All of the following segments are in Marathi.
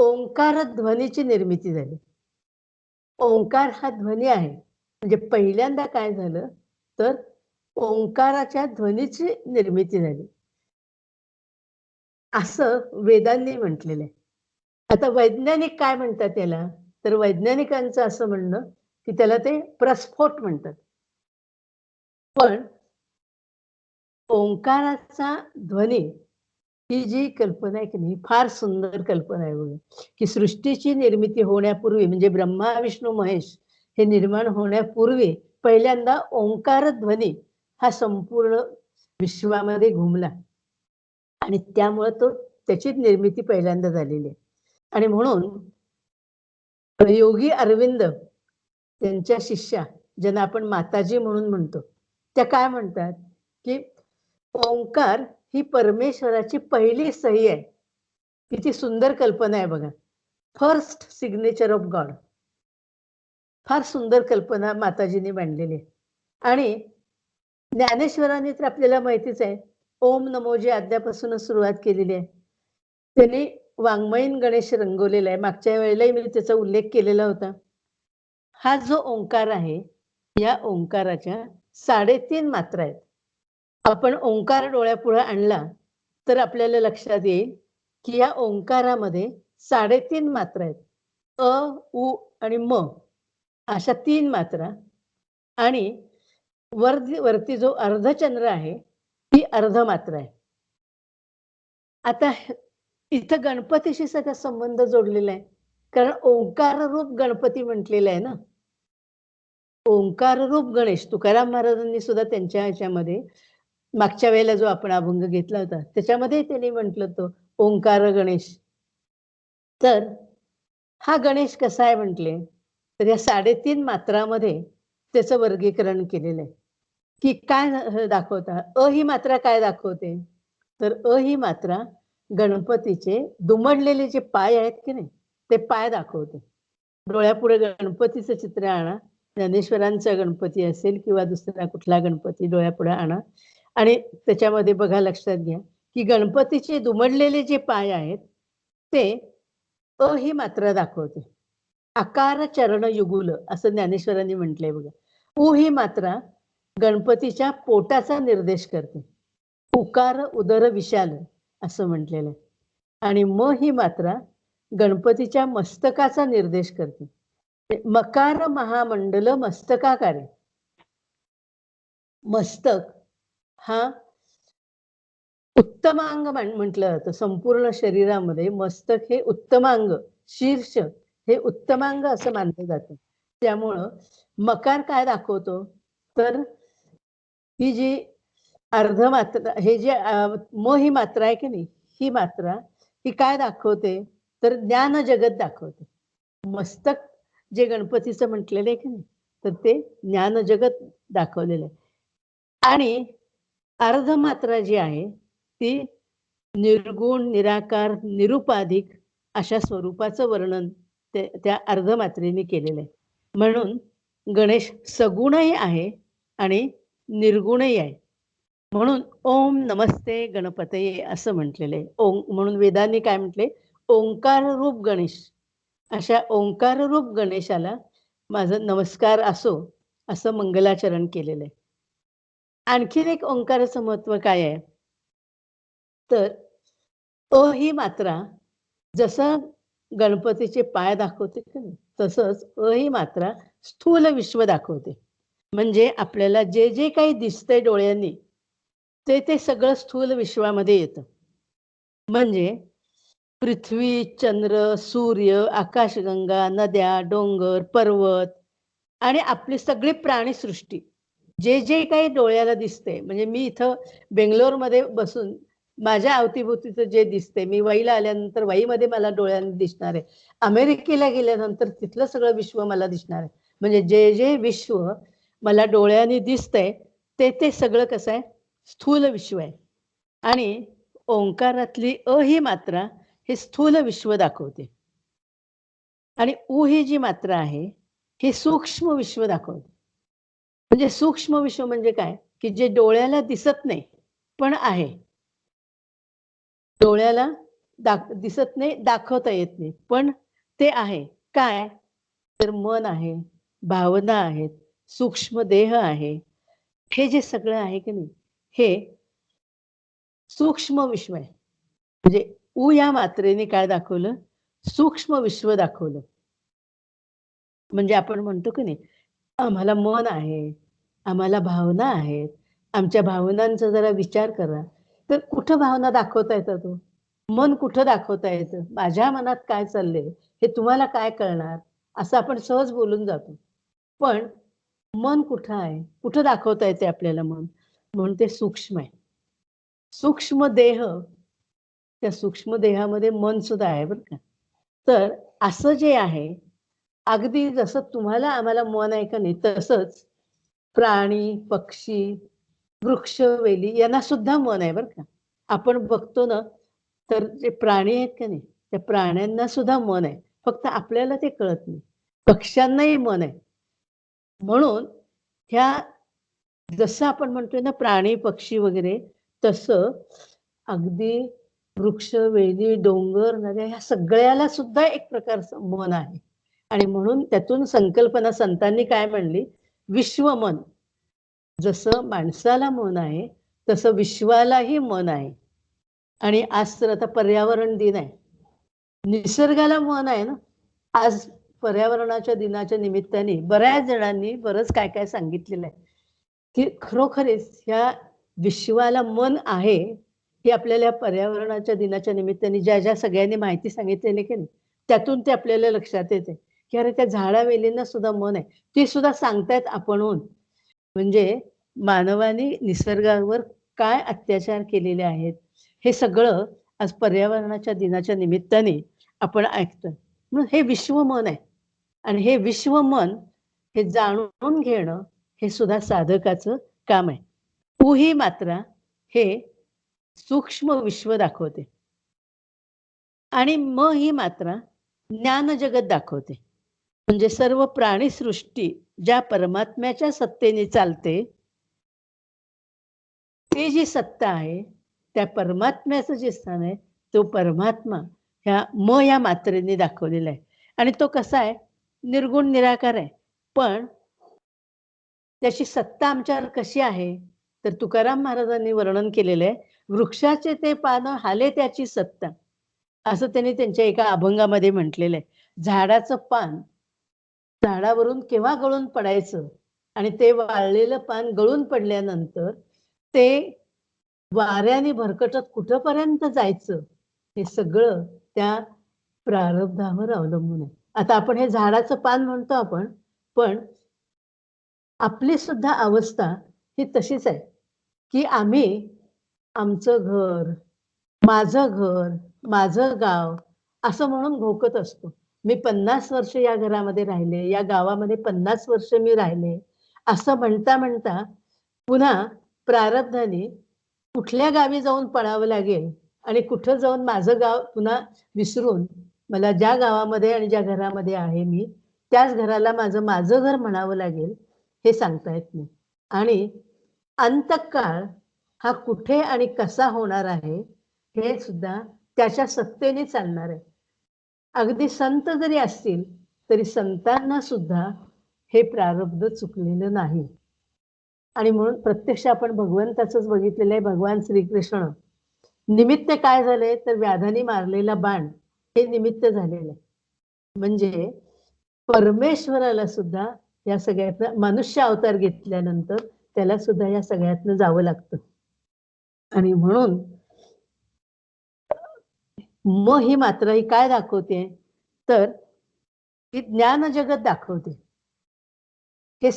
ओंकार ध्वनीची निर्मिती झाली. ओंकार हा ध्वनी आहे. म्हणजे पहिल्यांदा काय झालं, तर ओंकाराच्या ध्वनीची निर्मिती झाली. असं वेदांनी म्हटलेलं आहे. आता वैज्ञानिक काय म्हणतात त्याला? तर वैज्ञानिकांचं असं म्हणणं, की त्याला ते प्रस्फोट म्हणतात. पण ओंकाराचा ध्वनी ही जी कल्पना आहे की नाही, फार सुंदर कल्पना आहे बघा, की सृष्टीची निर्मिती होण्यापूर्वी म्हणजे ब्रह्मा, विष्णू, महेश हे निर्माण होण्यापूर्वी पहिल्यांदा ओंकार ध्वनी हा संपूर्ण विश्वामध्ये घुमला आणि त्यामुळे त्याची निर्मिती पहिल्यांदा झालेली आहे. आणि म्हणून योगी अरविंद त्यांच्या शिष्या, ज्यांना आपण माताजी म्हणून म्हणतो, त्या काय म्हणतात, की ओंकार ही परमेश्वराची पहिली सही आहे. किती सुंदर कल्पना आहे बघा. First signature of God. फार सुंदर कल्पना माताजींनी मांडलेली आहे. आणि ज्ञानेश्वरांनी तर आपल्याला माहितीच आहे, ओम नमो जी आद्यापासूनच सुरुवात केलेली आहे. त्यांनी वाङ्मयीन गणेश रंगवलेला आहे. मागच्या वेळेलाही मी त्याचा उल्लेख केलेला होता. हा जो ओंकार आहे, या ओंकाराच्या 3.5 मात्रा आहेत. आपण ओंकार डोळ्यापुढे आणला, तर आपल्याला लक्षात येईल, की या ओंकारामध्ये 3.5 मात्रा आहेत. अ, उ आणि म अशा 3 मात्रा आणि वरती जो अर्धचंद्र आहे, ती अर्धमात्रा आहे. आता इथं गणपतीशी सगळा संबंध जोडलेला आहे. कारण ओंकार रूप गणपती म्हटलेलं आहे ना. ओंकार रूप गणेश तुकाराम महाराजांनी सुद्धा त्यांच्या ह्याच्यामध्ये मागच्या वेळेला जो आपण अभंग घेतला होता, त्याच्यामध्ये त्यांनी म्हटलं होतं, ओंकार गणेश. तर हा गणेश कसा आहे म्हटले, तर या 3.5 मात्रामध्ये त्याचं वर्गीकरण केलेलं आहे, की काय दाखवता? अ ही मात्रा काय दाखवते? तर अ ही मात्रा गणपतीचे दुमडलेले जे पाय आहेत की नाही, ते पाय दाखवते. डोळ्यापुढे गणपतीचं चित्र आणा. ज्ञानेश्वरांचा गणपती असेल किंवा दुसरा कुठला गणपती डोळ्यापुढे आणा आणि त्याच्यामध्ये बघा लक्षात घ्या, की गणपतीचे दुमडलेले जे पाय आहेत, ते अ ही मात्रा दाखवते. आकार चरण युगुल असं ज्ञानेश्वरांनी म्हटलंय बघा. उ ही मात्रा गणपतीच्या पोटाचा निर्देश करते. उकार उदर विशाल असं म्हटलेलं आहे. आणि म ही मात्रा गणपतीच्या मस्तकाचा निर्देश करते. मकार महामंडल मस्तकाकारे. मस्तक हा उत्तमांग म्हटलं जातं. संपूर्ण शरीरामध्ये मस्तक हे उत्तमांग, शीर्ष हे उत्तमांग असं मानलं जातं. त्यामुळं मकार काय दाखवतो? तर ही जी अर्धमात्रा हे जे म ही मात्रा आहे की नाही, ही मात्रा ही काय दाखवते? तर ज्ञान जगत दाखवते. मस्तक जे गणपतीचं म्हटलेलं आहे की नाही, तर ते ज्ञान जगत दाखवलेलं आहे. आणि अर्धमात्रा जी आहे, ती निर्गुण, निराकार, निरुपाधिक अशा स्वरूपाचं वर्णन त्या अर्धमात्रेने केलेलं आहे. म्हणून गणेश सगुणही आहे आणि निर्गुणही आहे. म्हणून ओम नमस्ते गणपतये असं म्हटलेलं आहे. ओम म्हणून वेदांनी काय म्हटले? ओंकार रूप गणेश. अशा ओंकार रूप गणेशाला माझा नमस्कार असो, असं मंगलाचरण केलेलं आहे. आणखीन एक ओंकाराचं महत्त्व काय आहे? तर अ ही मात्रा जसं गणपतीचे पाय दाखवते की नाही, तसंच अ ही मात्रा स्थूल विश्व दाखवते. म्हणजे आपल्याला जे काही दिसतंय डोळ्यांनी, ते सगळं स्थूल विश्वामध्ये येतं. म्हणजे पृथ्वी, चंद्र, सूर्य, आकाशगंगा, नद्या, डोंगर, पर्वत आणि आपली सगळी प्राणीसृष्टी. जे काही डोळ्याला दिसते, म्हणजे मी इथं बेंगलोरमध्ये बसून माझ्या अवतीभोवतीचं जे दिसते, मी वाईला आल्यानंतर वाईमध्ये मला डोळ्यांनी दिसणार आहे. अमेरिकेला गेल्यानंतर तिथलं सगळं विश्व मला दिसणार आहे. म्हणजे जे विश्व मला डोळ्यांनी दिसतंय, ते सगळं कसं आहे? स्थूल विश्व आहे. आणि ओंकारातली अ ही मात्रा हे स्थूल विश्व दाखवते. आणि उ ही जी मात्रा आहे, हे सूक्ष्म विश्व दाखवते. म्हणजे सूक्ष्म विश्व म्हणजे काय? की जे डोळ्याला दिसत नाही, पण आहे. डोळ्याला दिसत नाही, दाखवता येत नाही, पण ते आहे. काय? तर मन आहे, भावना आहेत, सूक्ष्म देह आहे. हे जे सगळं आहे की नाही, हे सूक्ष्म विश्व आहे. म्हणजे उ या मात्रेने काय दाखवलं? सूक्ष्म विश्व दाखवलं. म्हणजे आपण म्हणतो की नाही, आम्हाला मन आहे, आम्हाला भावना आहेत. आमच्या भावनांचा जरा विचार करा. तर कुठं भावना दाखवता येतात ओ? मन कुठं दाखवता येतं? माझ्या मनात काय चाललंय, हे तुम्हाला काय कळणार? असं आपण सहज बोलून जातो. पण मन कुठं आहे? कुठं दाखवता येते आपल्याला मन? म्हणून ते सूक्ष्म आहे. सूक्ष्म देह, त्या सूक्ष्म देहामध्ये मन सुद्धा आहे बरं का. तर असं जे आहे, अगदी जसं तुम्हाला आम्हाला मन आहे का नाही, तसंच प्राणी, पक्षी, वृक्ष, वेली यांना सुद्धा मन आहे बरं का. आपण बघतो ना, तर जे प्राणी आहेत का नाही, त्या प्राण्यांना सुद्धा मन आहे. फक्त आपल्याला ते कळत नाही. पक्ष्यांनाही मन आहे. म्हणून ह्या जसं आपण म्हणतोय ना प्राणी, पक्षी वगैरे, तसं अगदी वृक्ष, वेली, डोंगर, नद्या ह्या सगळ्याला सुद्धा एक प्रकारचं मन आहे. आणि म्हणून त्यातून संकल्पना संतांनी काय म्हणली? विश्वमन. जसं माणसाला मन आहे, तसं विश्वालाही मन आहे. आणि आज तर आता पर्यावरण दिन आहे. निसर्गाला मन आहे ना. आज पर्यावरणाच्या दिनाच्या निमित्ताने बऱ्याच जणांनी बरंच काय-काय सांगितलेलं आहे, की खरोखरीच ह्या विश्वाला मन आहे, हे आपल्याला या पर्यावरणाच्या दिनाच्या निमित्ताने ज्या सगळ्यांनी माहिती सांगितलेली की नाही, त्यातून ते आपल्याला लक्षात येते, की अरे त्या झाडा-वेलींना सुद्धा मन आहे. ते सुद्धा सांगतायत आपणहून. म्हणजे मानवाने निसर्गावर काय अत्याचार केलेले आहेत, हे सगळं आज पर्यावरणाच्या दिनाच्या निमित्ताने आपण ऐकतोय. म्हणून हे विश्वमन आहे आणि हे विश्वमन हे जाणून घेणं हे सुद्धा साधकाचं काम आहे. उ ही मात्रा हे सूक्ष्म विश्व दाखवते आणि म ही मात्रा ज्ञान जगत दाखवते. म्हणजे सर्व प्राणीसृष्टी ज्या परमात्म्याच्या सत्तेने चालते, ती जी सत्ता आहे, त्या परमात्म्याचं जे स्थान आहे, तो परमात्मा ह्या या मात्रेने दाखवलेला आहे. आणि तो कसा आहे? निर्गुण निराकार आहे. पण त्याची सत्ता आमच्यावर कशी आहे? तर तुकाराम महाराजांनी वर्णन केलेलं आहे, "वृक्षाचे ते पानं हाले त्याची सत्ता." असं त्यांनी त्यांच्या एका अभंगामध्ये म्हटलेलं आहे. झाडाचं पान झाडावरून केव्हा गळून पडायचं आणि ते वाळलेलं पान गळून पडल्यानंतर ते वाऱ्याने भरकटत कुठपर्यंत जायचं, हे सगळं त्या प्रारब्धावर अवलंबून आहे. आता आपण हे झाडाचं पान म्हणतो आपण, पण आपली सुद्धा अवस्था ही तशीच आहे, की आम्ही आमचं घर, माझं घर, माझं गाव असं म्हणून भोकत असतो. मी 50 वर्ष या घरामध्ये राहिले, या गावामध्ये 50 वर्ष मी राहिले, असं म्हणता पुन्हा प्रारब्धाने कुठल्या गावी जाऊन पळावं लागेल आणि कुठं जाऊन माझं गाव पुन्हा विसरून मला ज्या गावामध्ये आणि ज्या घरामध्ये आहे मी, त्याच घराला माझं घर म्हणावं लागेल, हे सांगता येत नाही. आणि अंतकाळ हा कुठे आणि कसा होणार आहे, हे सुद्धा त्याच्या सत्तेने चालणार आहे. अगदी संत जरी असतील, तरी संतांना सुद्धा हे प्रारब्ध चुकलेलं नाही. आणि म्हणून प्रत्यक्ष आपण भगवंताचंच बघितलेलं आहे, भगवान श्रीकृष्ण. निमित्त काय झालंय, तर व्याधाने मारलेला बाण हे निमित्त झालेलं आहे. म्हणजे परमेश्वराला सुद्धा या सगळ्यातनं मनुष्य अवतार घेतल्यानंतर त्याला सुद्धा या सगळ्यातनं जावं लागतं. आणि म्हणून ही मात्रा ही काय दाखवते, तर ही ज्ञान जगत दाखवते. हे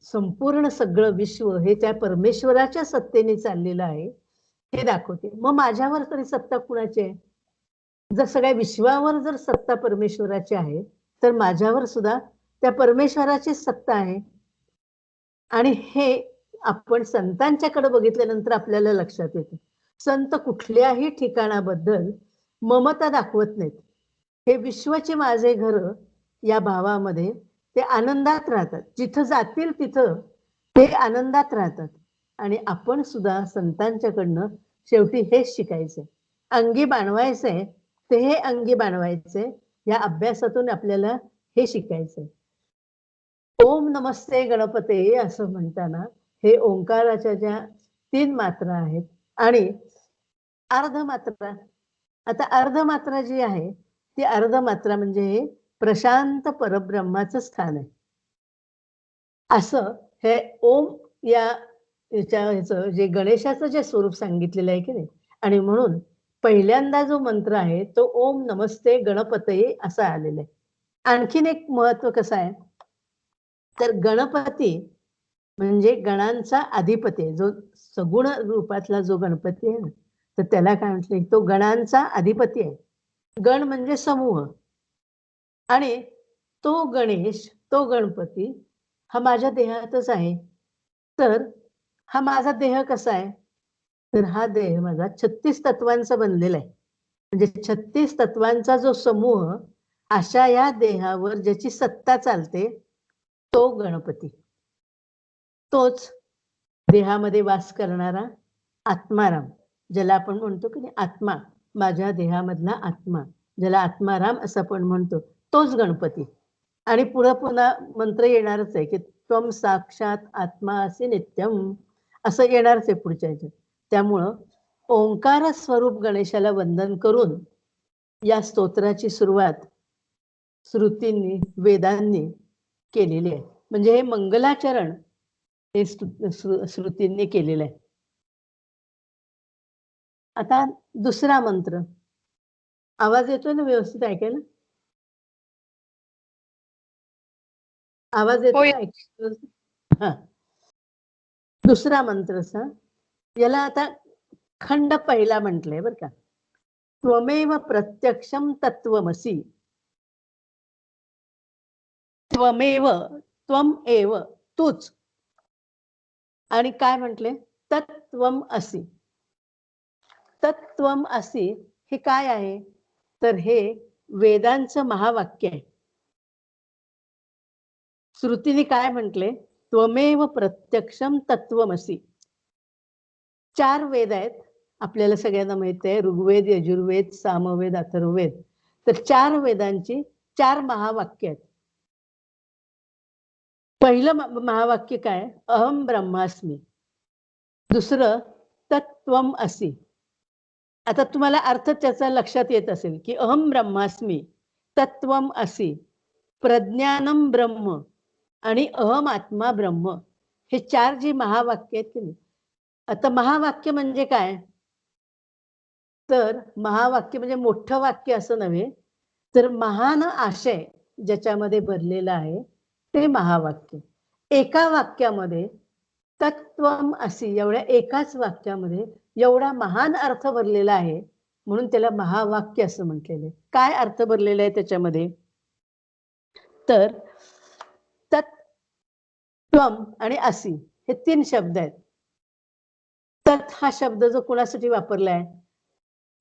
संपूर्ण सगळं विश्व हे त्या परमेश्वराच्या सत्तेने चाललेलं आहे, हे दाखवते. मग माझ्यावर तरी सत्ता कुणाची आहे? जर सगळ्या विश्वावर जर सत्ता परमेश्वराची आहे, तर माझ्यावर सुद्धा त्या परमेश्वराचीच सत्ता आहे. आणि हे आपण संतांच्याकडे बघितल्यानंतर आपल्याला लक्षात येतं. संत कुठल्याही ठिकाणाबद्दल ममता दाखवत नाहीत. हे विश्वचे माझे घर या भावामध्ये ते आनंदात राहतात. जिथं जातील तिथं ते आनंदात राहतात. आणि आपण सुद्धा संतांच्याकडनं शेवटी हेच शिकायचंय. अंगी बाणवायचंय ते हे अंगी बाणवायचे. या अभ्यासातून आपल्याला हे शिकायचंय. ओम नमस्ते गणपते असं म्हणताना हे ओंकाराच्या ज्या 3 मात्रा आहेत आणि अर्धमात्रा. आता अर्धमात्रा जी आहे ती अर्धमात्रा म्हणजे हे प्रशांत परब्रह्माचं स्थान आहे. असं हे ओम या ह्याचं जे गणेशाचं जे स्वरूप सांगितलेलं आहे की नाही, आणि म्हणून पहिल्यांदा जो मंत्र आहे तो ओम नमस्ते गणपतये असा आलेला आहे. आणखीन एक महत्व कसं आहे, तर गणपती म्हणजे गणांचा अधिपती आहे. जो सगुण रूपातला जो गणपती आहे ना, तर त्याला काय म्हटलं, तो गणांचा अधिपती आहे. गण म्हणजे समूह, आणि तो गणेश, तो गणपती हा माझ्या देहातच आहे. तर हा माझा देह कसा आहे, तर हा देह माझा 36 तत्वांचा बनलेला आहे. म्हणजे 36 तत्वांचा जो समूह अशा या देहावर ज्याची सत्ता चालते तो गणपती. तोच देहामध्ये वास करणारा आत्माराम, ज्याला आपण म्हणतो की नाही आत्मा, माझ्या देहामधला आत्मा, ज्याला आत्माराम असं आपण म्हणतो, तोच गणपती. आणि पुढं पुन्हा मंत्र येणारच आहे की त्वम साक्षात आत्मा असे नित्यम, असं येणारच आहे पुढच्या ह्याच्यात. त्यामुळं ओंकार स्वरूप गणेशाला वंदन करून या स्तोत्राची सुरुवात श्रुतींनी, वेदांनी केलेली आहे. म्हणजे हे मंगलाचरण हे श्रुतींनी केलेलं आहे. आता दुसरा मंत्र. आवाज येतोय ना व्यवस्थित ऐकायला? आवाज येतोय ऐकायला? हा. दुसरा मंत्रचा याला आता खंड पहिला म्हटलंय बरं का. त्वमेव प्रत्यक्षम तत्वमसी. त्वमेव, त्वम एव, तूच. आणि काय म्हटले, तत्त्वम असि. तत्त्वम असि हे काय आहे, तर हे वेदांचं महावाक्य आहे. श्रुतीने काय म्हटले, त्वमेव प्रत्यक्षम तत्त्वमसि. 4 वेद आहेत, आपल्याला सगळ्यांना माहिती आहे, ऋग्वेद, यजुर्वेद, सामवेद, अथर्ववेद. तर 4 वेदांची 4 महावाक्य आहेत. पहिलं महावाक्य काय, अहम ब्रह्मास्मी. दुसरं तत्त्वम असि. आता तुम्हाला अर्थ त्याचा लक्षात येत असेल की अहम ब्रह्मास्मी, तत्त्वम असि, प्रज्ञानम ब्रह्म आणि अहम आत्मा ब्रह्म, हे 4 जी महावाक्य आहेत की नाही. आता महावाक्य म्हणजे काय, तर महावाक्य म्हणजे मोठं वाक्य असं नव्हे, तर महान आशय ज्याच्यामध्ये भरलेला आहे ते महावाक्य. एका वाक्यामध्ये तत्त्वम असि, एवढ्या एकाच वाक्यामध्ये एवढा महान अर्थ भरलेला आहे, म्हणून त्याला महावाक्य असं म्हटलेलं आहे. काय अर्थ भरलेला आहे त्याच्यामध्ये, तर तत्त्वम आणि असि हे 3 शब्द आहेत. तत् हा शब्द जो कुणासाठी वापरलाय,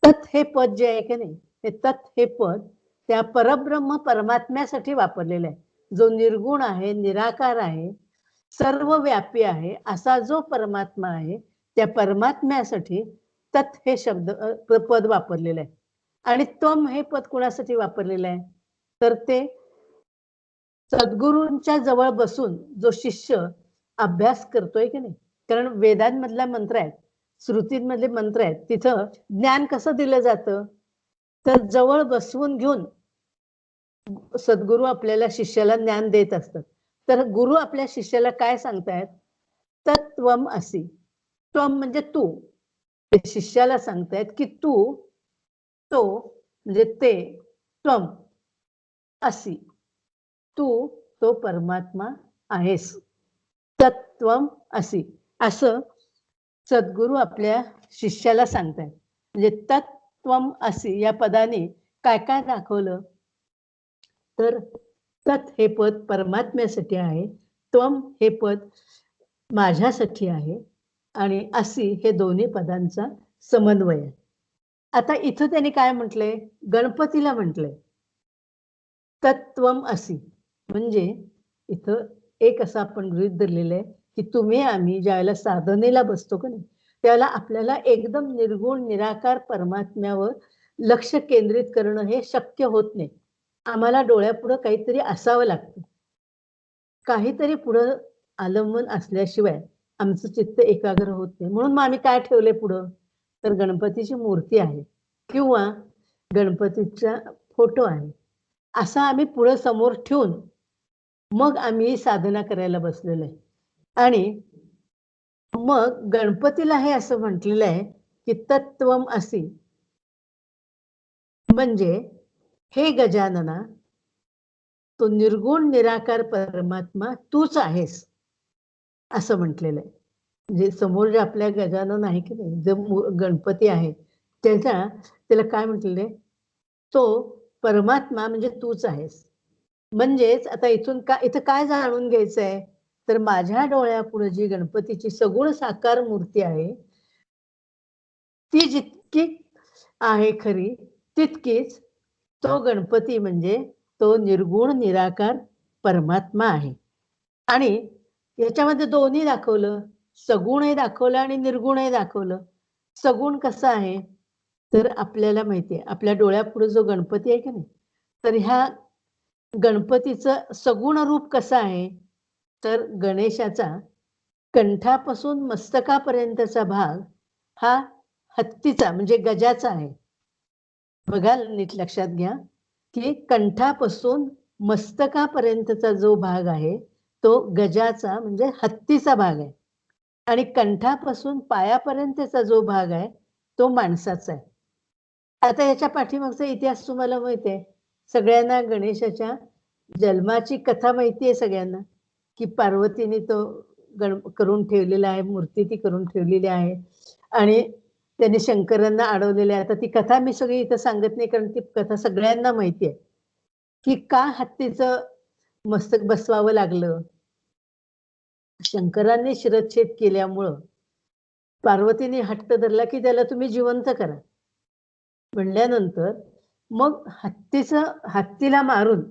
तत् हे पद जे आहे की नाही, हे तत् हे पद त्या परब्रह्म परमात्म्यासाठी वापरलेलं आहे. जो निर्गुण आहे, निराकार आहे, सर्वव्यापी आहे, असा जो परमात्मा आहे, त्या परमात्म्यासाठी तत् हे शब्द पद वापरलेलं आहे. आणि त्वम हे पद कुणासाठी वापरलेलं आहे, तर ते सद्गुरूंच्या जवळ बसून जो शिष्य अभ्यास करतोय की नाही, कारण वेदांमधला मंत्र आहेत, श्रुतींमधले मंत्र आहेत, तिथं ज्ञान कसं दिलं जातं, तर जवळ बसवून घेऊन सद्गुरू आपल्याला शिष्याला ज्ञान देत असतात. तर गुरु आपल्या शिष्याला काय सांगतायत, तत्त्वम असि. त्वम म्हणजे तू, ते शिष्याला सांगतायत की तू, तो म्हणजे ते, त्वम असि, तू तो परमात्मा आहेस. तत्त्वम असि असं सद्गुरू आपल्या शिष्याला सांगतायत. म्हणजे तत्त्वम असि या पदाने काय काय दाखवलं, तर तत् हे पद परमात्म्यासाठी आहे, त्वम हे पद माझ्यासाठी आहे, आणि असि हे दोन्ही पदांचा समन्वय आहे. आता इथं त्यांनी काय म्हटलंय, गणपतीला म्हटलंय तत्त्वम असि. म्हणजे इथं एक असं आपण गृहीत धरलेलं आहे की तुम्ही आम्ही ज्यावेळेला साधनेला बसतो का नाही, त्यावेळेला आपल्याला एकदम निर्गुण निराकार परमात्म्यावर लक्ष केंद्रित करणं हे शक्य होत नाही. आम्हाला डोळ्यापुढं काहीतरी असावं लागतं. काहीतरी पुढं अवलंबून असल्याशिवाय आमचं चित्त एकाग्र होत नाही. म्हणून मग आम्ही काय ठेवलंय पुढं? तर गणपतीची मूर्ती आहे किंवा गणपतीचा फोटो आहे. असा आम्ही पुढं समोर ठेवून मग आम्ही साधना करायला बसलेलो आहे. आणि मग गणपतीला हे असं म्हटलेलं आहे, की तत्त्वम असि. म्हणजे हे गजानना, तो निर्गुण निराकार परमात्मा तूच आहेस, असं म्हटलेलं आहे. म्हणजे समोर जे आपल्या गजानन आहे की नाही, जो गणपती आहे, त्याला काय म्हटलेलं आहे? तो परमात्मा म्हणजे तूच आहेस. म्हणजेच आता इथं काय जाणून घ्यायचं आहे? तर माझ्या डोळ्यापुढे जी गणपतीची सगुण साकार मूर्ती आहे, ती जितकी आहे खरी, तितकीच तो गणपती म्हणजे तो निर्गुण निराकार परमात्मा आहे. आणि याच्यामध्ये दोन्ही दाखवलं. सगुणही दाखवलं आणि निर्गुणही दाखवलं. सगुण कसं आहे? तर आपल्याला माहिती आहे, आपल्या डोळ्यापुढे जो गणपती आहे की नाही, तर ह्या गणपतीचं सगुण रूप कसं आहे? तर गणेशाचा कंठापासून मस्तकापर्यंतचा भाग हा हत्तीचा म्हणजे गजाचा आहे. बघा नीट लक्षात घ्या, की कंठापासून मस्तकापर्यंतचा जो भाग आहे, तो गजाचा म्हणजे हत्तीचा भाग आहे. आणि कंठापासून पायापर्यंतचा जो भाग आहे, तो माणसाचा आहे. आता याच्या पाठीमागचा इतिहास तुम्हाला माहिती आहे. सगळ्यांना गणेशाच्या जन्माची कथा माहिती आहे सगळ्यांना, की पार्वतीने तो करून ठेवलेला आहे, मूर्ती ती करून ठेवलेली आहे आणि त्यांनी शंकरांना अडवलेलं आहे. आता ती कथा मी सगळी इथं सांगत नाही, कारण ती कथा सगळ्यांना माहिती आहे, की का हत्तीचं मस्तक बसवावं लागलं. शंकरांनी शिरच्छेद केल्यामुळं पार्वतीने हट्ट धरला, की त्याला तुम्ही जिवंत करा. म्हणल्यानंतर मग हत्तीला मारून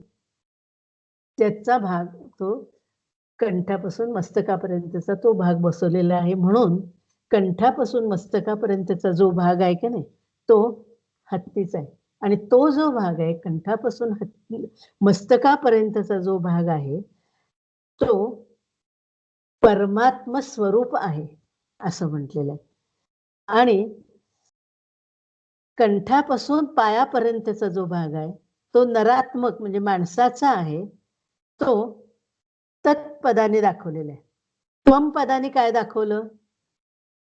त्याचा भाग तो कंठापासून मस्तकापर्यंतचा तो भाग बसवलेला आहे. म्हणून कंठापासून मस्तकापर्यंतचा जो भाग आहे की नाही, तो हत्तीचा आहे. आणि तो जो भाग आहे कंठापासून मस्तकापर्यंतचा जो भाग आहे, तो परमात्म स्वरूप आहे, असं म्हटलेलं आहे. आणि कंठापासून पायापर्यंतचा जो भाग आहे, तो नरात्मक म्हणजे माणसाचा आहे. तो तत्पदाने दाखवलेला आहे. त्वम पदाने काय दाखवलं?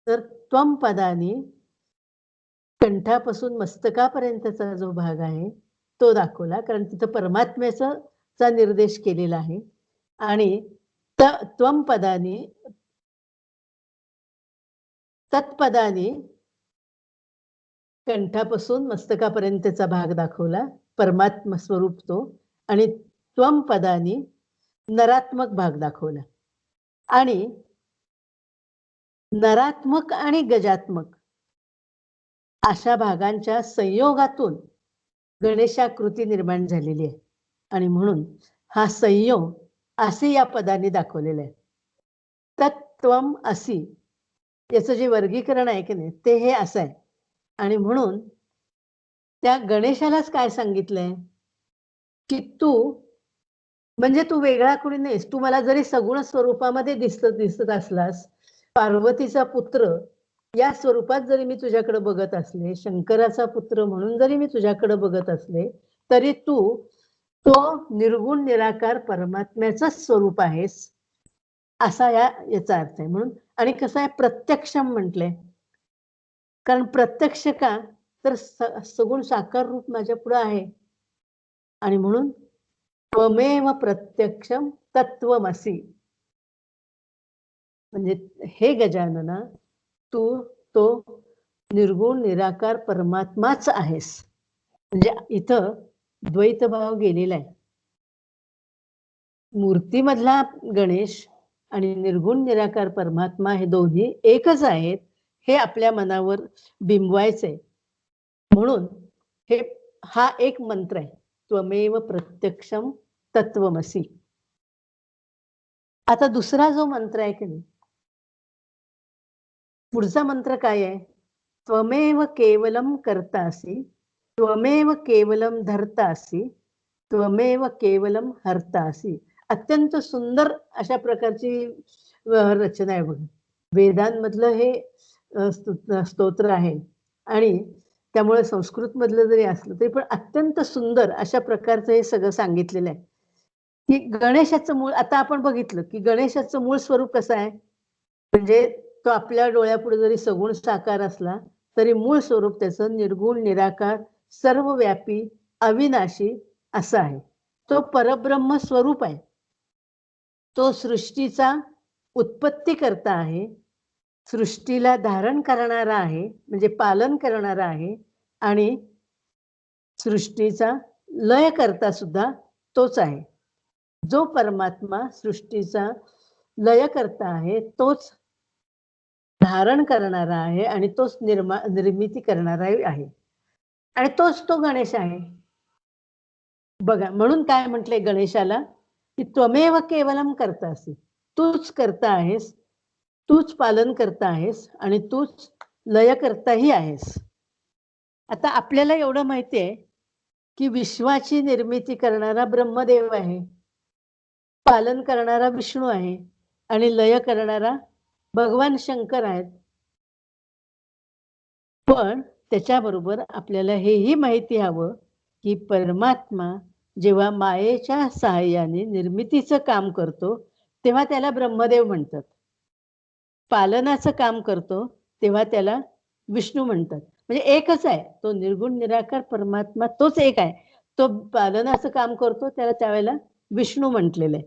तर त्वम पदाने कंठापासून मस्तकापर्यंतचा जो भाग आहे, तो दाखवला. कारण तिथं परमात्म्याचा निर्देश केलेला आहे. आणि त्वम पदाने तत्पदाने कंठापासून मस्तकापर्यंतचा भाग दाखवला, परमात्मा स्वरूप तो. आणि त्वम पदाने नरात्मक भाग दाखवला. आणि नरात्मक आणि गजात्मक अशा भागांच्या संयोगातून गणेशाकृती निर्माण झालेली आहे. आणि म्हणून हा संयोग असे या पदाने दाखवलेला आहे. तत्त्वम असि याचं जे वर्गीकरण आहे की नाही, ते हे असं आहे. आणि म्हणून त्या गणेशालाच काय सांगितलंय, की तू म्हणजे तू वेगळा कोणी नाहीस. तू मला जरी सगुण स्वरूपामध्ये दिसत असलास, पार्वतीचा पुत्र या स्वरूपात जरी मी तुझ्याकडे बघत असले, शंकराचा पुत्र म्हणून जरी मी तुझ्याकडे बघत असले, तरी तू तो निर्गुण निराकार परमात्म्याचंच स्वरूप आहेस, असा याचा अर्थ आहे. म्हणून आणि कसं आहे, प्रत्यक्षम म्हटलंय. कारण प्रत्यक्ष का, तर सगुण साकार रूप माझ्या पुढे आहे. आणि म्हणून त्वमेव प्रत्यक्षम तत्त्वमसि. म्हणजे हे गजानना, तू तो निर्गुण निराकार परमात्माच आहेस. म्हणजे इथं द्वैत भाव गेलेला आहे. मूर्तीमधला गणेश आणि निर्गुण निराकार परमात्मा हे दोन्ही एकच आहेत, हे आपल्या मनावर बिंबवायचंय. म्हणून हा एक मंत्र आहे, त्वमेव प्रत्यक्षम तत्त्वमसि. आता दुसरा जो मंत्र आहे की नाही, पुढचा मंत्र काय आहे? त्वमेव केवलम कर्तासि त्वमेव केवलम धर्तासी, त्वमेव केवलम हर्तासी. अत्यंत सुंदर अशा प्रकारची रचना आहे बघा. वेदांमधलं हे स्तोत्र आहे आणि त्यामुळे संस्कृत मधलं जरी असलं तरी पण अत्यंत सुंदर अशा प्रकारचं हे सगळं सांगितलेलं आहे. की गणेशाचं मूळ आता आपण बघितलं की गणेशाचं मूळ स्वरूप कसं आहे? म्हणजे तो आपल्या डोळ्यापुढे जरी सगुण साकार असला तरी मूळ स्वरूप त्याचं निर्गुण, निराकार, सर्वव्यापी, अविनाशी असं आहे. तो परब्रह्म स्वरूप आहे. तो सृष्टीचा उत्पत्ती करता आहे. सृष्टीला धारण करणारा आहे, म्हणजे पालन करणारा आहे आणि सृष्टीचा लय करता सुद्धा तोच आहे. जो परमात्मा सृष्टीचा लय करता आहे, तोच धारण करणारा आहे आणि तोच निर्मिती करणारा आहे आणि तोच तो गणेश आहे. बघा, म्हणून काय म्हटलंय गणेशाला, की त्वमेव केवलम कर्तासि. तूच करता आहेस, तूच पालन करता आहेस आणि तूच लय करताही आहेस. आता आपल्याला एवढं माहिती आहे, की विश्वाची निर्मिती करणारा ब्रह्मदेव आहे. पालन करणारा विष्णू आहे आणि लय करणारा भगवान शंकर आहेत. पण त्याच्याबरोबर आपल्याला हेही माहिती हवं, की परमात्मा जेव्हा मायेच्या सहाय्याने निर्मितीचं काम करतो, तेव्हा त्याला ब्रह्मदेव म्हणतात. पालनाचं काम करतो, तेव्हा त्याला विष्णू म्हणतात. म्हणजे एकच आहे. तो निर्गुण निराकार परमात्मा तोच एक आहे. तो पालनाचं काम करतो, त्याला त्यावेळेला विष्णू म्हटलेलं आहे.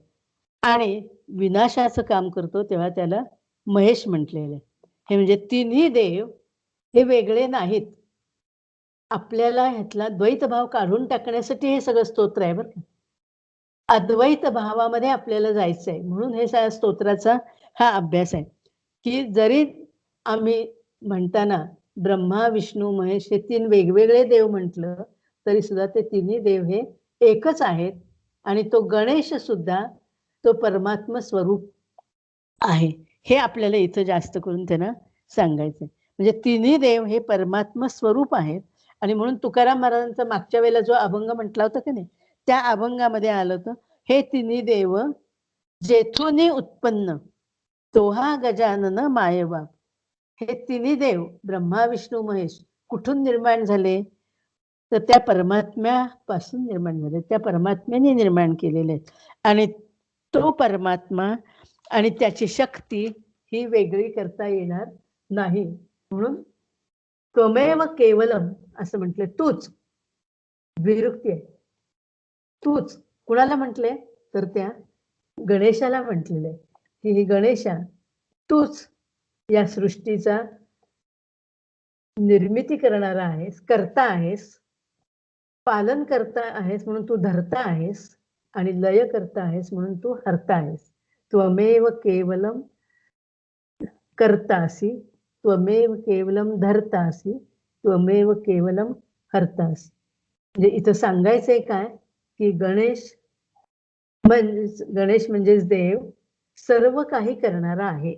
आणि विनाशाचं काम करतो, तेव्हा त्याला महेश म्हटलेलं आहे. हे म्हणजे तिन्ही देव हे वेगळे नाहीत. आपल्याला ह्यातला द्वैत भाव काढून टाकण्यासाठी हे सगळं स्तोत्र आहे बरं का. अद्वैत भावामध्ये आपल्याला जायचं आहे. म्हणून हे स्तोत्राचा हा अभ्यास आहे, की जरी आम्ही म्हणताना ब्रह्मा, विष्णू, महेश हे 3 वेगवेगळे देव म्हटलं, तरी सुद्धा ते तिन्ही देव हे एकच आहेत आणि तो गणेश सुद्धा तो परमात्मा स्वरूप आहे. हे आपल्याला इथं जास्त करून त्यांना सांगायचंय. म्हणजे तिन्ही देव हे परमात्मा स्वरूप आहेत आणि म्हणून तुकाराम महाराजांचा मागच्या वेळेला जो अभंग म्हटला होता की नाही, त्या अभंगामध्ये आलं होतं, हे तिन्ही देव जेथुनी उत्पन्न, तोहा गजानन मायबाप. हे तिन्ही देव ब्रह्मा, विष्णू, महेश कुठून निर्माण झाले? तर त्या परमात्म्यापासून निर्माण झाले. त्या परमात्म्याने निर्माण केलेले आहेत आणि तो परमात्मा आणि त्याची शक्ती ही वेगळी करता येणार नाही. म्हणून त्वमेव केवलम असं म्हटले. तूच विरुक्ती आहे. तूच कुणाला म्हटले? तर त्या गणेशाला म्हटलेलं आहे, की ही गणेशा तूच या सृष्टीचा निर्मिती करणारा आहेस, करता आहेस, पालन करता आहेस म्हणून तू धरता आहेस आणि लय करता आहेस म्हणून तू हरता आहेस. त्वमेव केवलम कर्तासि, त्वमेव केवलम धर्तासि, त्वमेव केवलम हर्तासि. म्हणजे इथं सांगायचंय काय, की गणेश म्हणजेच देव सर्व काही करणारा आहे.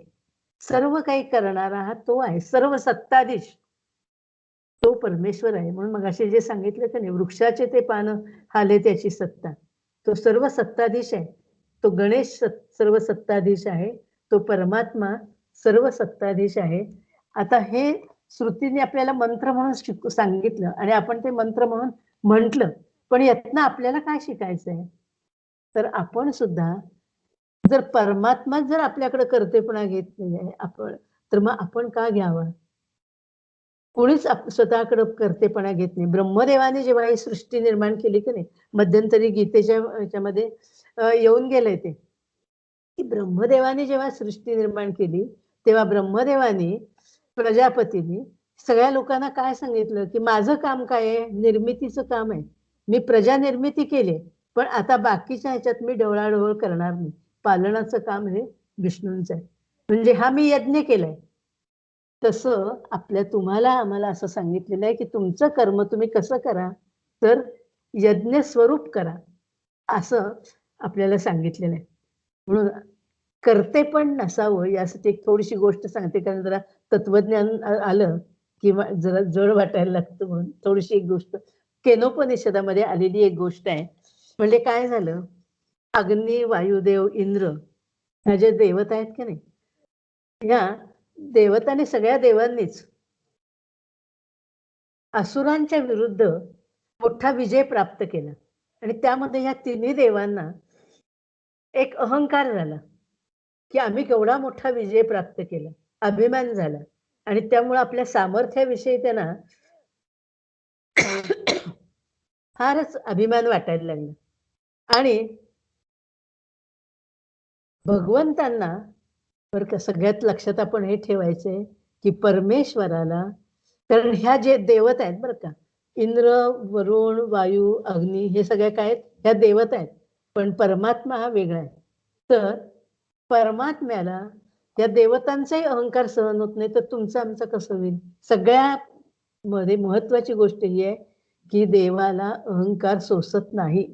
सर्व काही करणारा हा तो आहे. सर्व सत्ताधीश तो परमेश्वर आहे. म्हणून मगाशी जे सांगितलं की नाही, वृक्षाचे ते पानं हाले त्याची सत्ता. तो सर्व सत्ताधीश आहे. तो गणेश सर्व सत्ताधीश आहे. तो परमात्मा सर्व सत्ताधीश आहे. आता हे श्रुतीने आपल्याला मंत्र म्हणून सांगितलं आणि आपण ते मंत्र म्हणून म्हटलं. पण यातनं आपल्याला काय शिकायचंय? तर आपण सुद्धा जर परमात्मा जर आपल्याकडे कर्तेपणा घेत नाहीये आपण, तर मग आपण का घ्यावं? कोणीच स्वतःकडे कर्तेपणा घेत नाही. ब्रह्मदेवाने जेव्हा ही सृष्टी निर्माण केली की नाही, मध्यंतरी गीतेच्या ह्याच्यामध्ये येऊन गेलंय ते, की ब्रह्मदेवाने जेव्हा सृष्टी निर्माण केली, तेव्हा ब्रह्मदेवाने, प्रजापतीने सगळ्या लोकांना काय सांगितलं, की माझं काम काय आहे? निर्मितीचं काम आहे. मी प्रजा निर्मिती केली, पण आता बाकीच्या ह्याच्यात मी ढवळाढवळ करणार नाही. पालनाचं काम हे विष्णूंचं आहे. म्हणजे हा मी यज्ञ केलाय. तसं तुम्हाला आम्हाला असं सांगितलेलं आहे, की तुमचं कर्म तुम्ही कसं करा? तर यज्ञ स्वरूप करा, असं आपल्याला सांगितलेलं आहे. म्हणून कर्ते पण नसावं यासाठी एक थोडीशी गोष्ट सांगते, कारण जरा तत्वज्ञान आलं, किंवा जरा जड वाटायला लागतं म्हणून थोडीशी एक गोष्ट केनोपनिषदामध्ये आलेली एक गोष्ट आहे. म्हणजे काय झालं, अग्नी, वायुदेव, इंद्र ह्या ज्या देवता आहेत की नाही, ह्या देवतांनी सगळ्या देवांनीच असुरांच्या विरुद्ध मोठा विजय प्राप्त केला आणि त्यामध्ये ह्या तिन्ही देवांना एक अहंकार झाला, की आम्ही केवढा मोठा विजय प्राप्त केला. अभिमान झाला आणि त्यामुळे आपल्या सामर्थ्याविषयी त्यांना फारच अभिमान वाटायला लागला आणि भगवंतांना बरं का सगळ्यात लक्षात आपण हे ठेवायचंय, की परमेश्वराला कारण ह्या जे देवता आहेत बरं का, इंद्र, वरुण, वायू, अग्नी हे सगळ्या काय आहेत? ह्या देवता आहेत. पण परमात्मा हा वेगळा आहे. तर परमात्म्याला या देवतांचाही अहंकार सहन होत नाही, तर तुमचं आमचं कसं होईल? सगळ्यामध्ये महत्त्वाची गोष्ट ही आहे, की देवाला अहंकार सोसत नाही.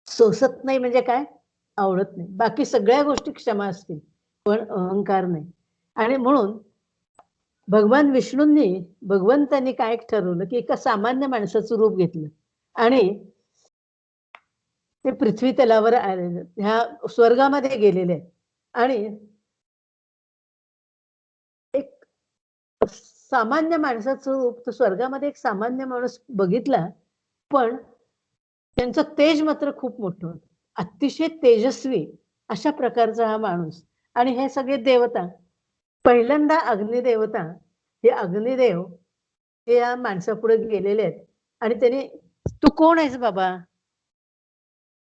सोसत नाही म्हणजे काय? आवडत नाही. बाकी सगळ्या गोष्टी क्षमा असतील, पण अहंकार नाही. आणि म्हणून भगवान विष्णूंनी, भगवंतांनी काय ठरवलं, की एका सामान्य माणसाचं रूप घेतलं आणि ते पृथ्वी तलावर आलेले ह्या स्वर्गामध्ये गेलेले आहेत आणि एक सामान्य माणसाचं रूप तो स्वर्गामध्ये एक सामान्य माणूस बघितला, पण त्यांचं तेज मात्र खूप मोठं होतं. अतिशय तेजस्वी अशा प्रकारचा हा माणूस आणि हे सगळे देवता. पहिल्यांदा अग्निदेवता, हे अग्निदेव हे या माणसापुढे गेलेले आहेत आणि त्याने, "तू कोण आहेस बाबा?"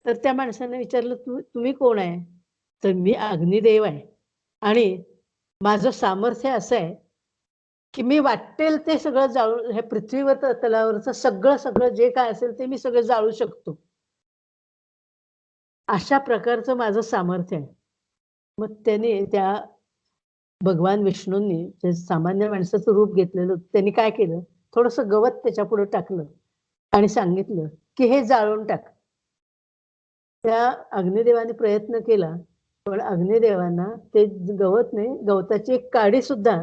तर त्या माणसाने विचारलं, तुम्ही कोण आहे?" तर "मी अग्निदेव आहे आणि माझं सामर्थ्य असं आहे, की मी वाट्टेल ते सगळं जाळून हे पृथ्वीवर तलावरचं सगळं जे काय असेल ते मी सगळं जाळू शकतो. अशा प्रकारचं माझं सामर्थ्य आहे." मग त्याने त्या भगवान विष्णूंनी जे सामान्य माणसाचं रूप घेतलेलं होतं, त्यांनी काय केलं, थोडंसं गवत त्याच्यापुढे टाकलं आणि सांगितलं, की "हे जाळून टाक." त्या अग्निदेवाने प्रयत्न केला, पण अग्निदेवांना ते गवत नाही, गवताची एक काडी सुद्धा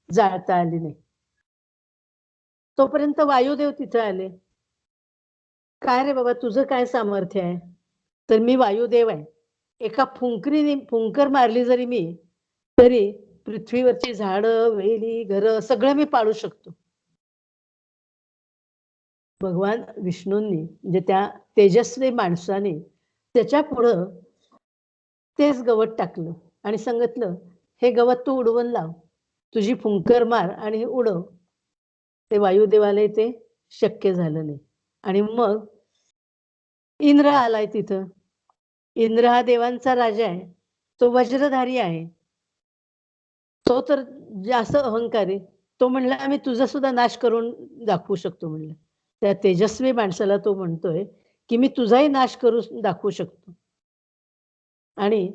जाळता आली नाही. तोपर्यंत वायुदेव तिथे आले. "काय रे बाबा, तुझं काय सामर्थ्य आहे?" तर "मी वायुदेव आहे. एका फुंकरीने फुंकर मारली जरी मी, तरी पृथ्वीवरची झाडं, वेली, घरं सगळं मी पाडू शकतो." भगवान विष्णूंनी म्हणजे त्या तेजस्वी माणसाने त्याच्यापुढं तेच गवत टाकलं आणि सांगितलं, "हे गवत तू उडवून लाव. तुझी फुंकर मार आणि हे उडव." ते वायुदेवालाही ते शक्य झालं नाही. आणि मग इंद्र आलाय तिथं. इंद्र हा देवांचा राजा आहे. तो वज्रधारी आहे. तो तर जास्त अहंकारी. तो म्हणला, "आम्ही तुझा सुद्धा नाश करून दाखवू शकतो" म्हणला. त्या तेजस्वी माणसाला तो म्हणतोय, की "मी तुझाही नाश करून दाखवू शकतो." आणि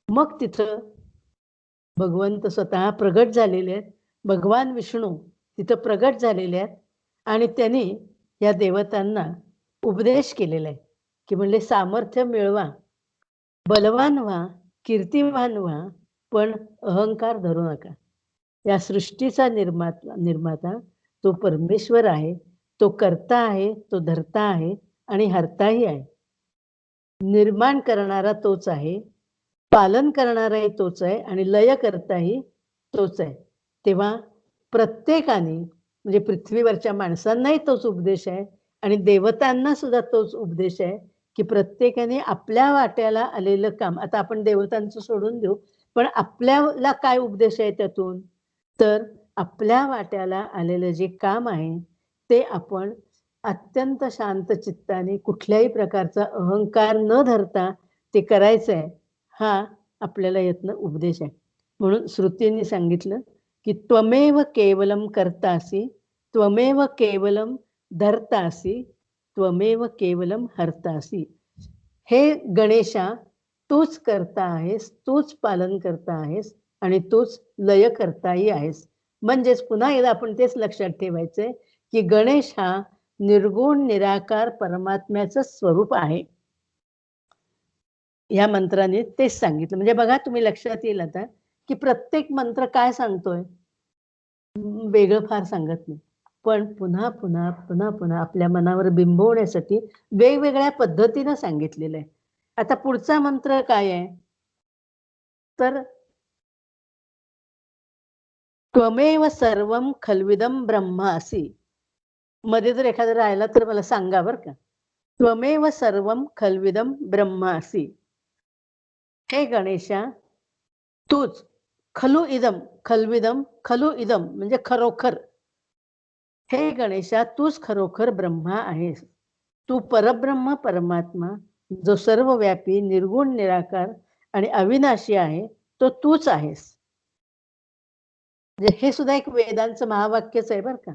मग तिथं भगवंत स्वतः प्रगट झालेले आहेत. भगवान विष्णू तिथं प्रगट झालेले आहेत आणि त्यांनी या देवतांना उपदेश केलेला आहे, की म्हणले सामर्थ्य मिळवा, बलवान व्हा, कीर्तिवान व्हा, पण अहंकार धरू नका. या सृष्टीचा निर्माता तो परमेश्वर आहे. तो कर्ता आहे, तो धर्ता आहे आणि हर्ताही आहे. निर्माण करणारा तोच आहे. पालन करणाराही तोच आहे आणि लय करताही तोच आहे. तेव्हा प्रत्येकाने म्हणजे पृथ्वीवरच्या माणसांनाही तोच उपदेश आहे आणि देवतांना सुद्धा तोच उपदेश आहे, की प्रत्येकाने आपल्या वाट्याला आलेलं काम आता आपण देवतांचं सोडून देऊ, पण आपल्याला काय उपदेश आहे त्यातून? तर आपल्या वाट्याला आलेलं जे काम आहे, ते आपण अत्यंत शांत चित्ताने कुठल्याही प्रकारचा अहंकार न धरता ते करायचं आहे. हा आपल्याला यातनं उपदेश आहे. म्हणून श्रुतींनी सांगितलं, की "त्वमेव केवलम कर्तासि, त्वमेव केवलम धर्तासि, त्वमेव केवलम हर्तासि." हे गणेशा, तूच कर्ता आहेस, तूच पालन करता आहेस आणि तूच लय करताही आहेस. म्हणजेच पुन्हा एकदा आपण तेच लक्षात ठेवायचंय, की गणेश हा निर्गुण निराकार परमात्म्याचं स्वरूप आहे. या मंत्राने तेच सांगितलं. म्हणजे बघा तुम्ही लक्षात येईल आता, की प्रत्येक मंत्र काय सांगतोय? वेगळं फार सांगत नाही. पण पुन्हा, पुन्हा, पुन्हा, पुन्हा आपल्या मनावर बिंबवण्यासाठी वेगवेगळ्या पद्धतीनं सांगितलेलं आहे. आता पुढचा मंत्र काय आहे? तर त्वमेव सर्वं खल्विदं ब्रह्मासि. मध्ये जर एखादा राहिला तर मला सांगा बरं का. त्वमेव सर्वं खल्विदं ब्रह्मासि. हे गणेशा, तूच खलु इदम, खल्विदम, खलु इदम म्हणजे खरोखर. हे गणेशा, तूच खरोखर ब्रह्मा आहेस. तू परब्रह्म परमात्मा, जो सर्वव्यापी, निर्गुण, निराकार आणि अविनाशी आहे, तो तूच आहेस. म्हणजे हे सुद्धा एक वेदांचं महावाक्यच आहे बरं का.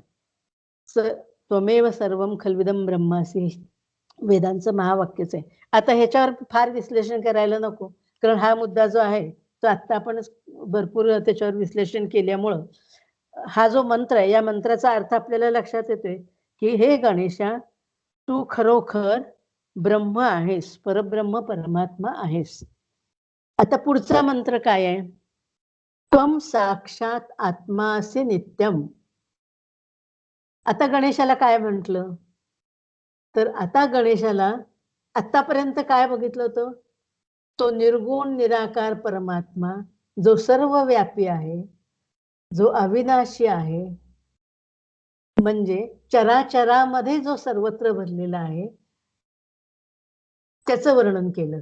त्वमेव सर्वं खल्विदं ब्रह्मासि, वेदांचं महावाक्यच आहे. आता ह्याच्यावर फार विश्लेषण करायला नको, कारण हा मुद्दा जो आहे तो आत्ता आपण भरपूर त्याच्यावर विश्लेषण केल्यामुळं हा जो मंत्र आहे, या मंत्राचा अर्थ आपल्याला लक्षात येतोय, की हे गणेशा, तू खरोखर ब्रह्म आहेस, परब्रह्म परमात्मा आहेस. आता पुढचा मंत्र काय आहे? त्वं साक्षात आत्मासि नित्यम. आता गणेशाला काय म्हटलं? तर आता गणेशाला आतापर्यंत काय बघितलं होतं? तो निर्गुण निराकार परमात्मा, जो सर्वव्यापी आहे, जो अविनाशी आहे, म्हणजे चराचरामध्ये जो सर्वत्र भरलेला आहे, त्याचं वर्णन केलं.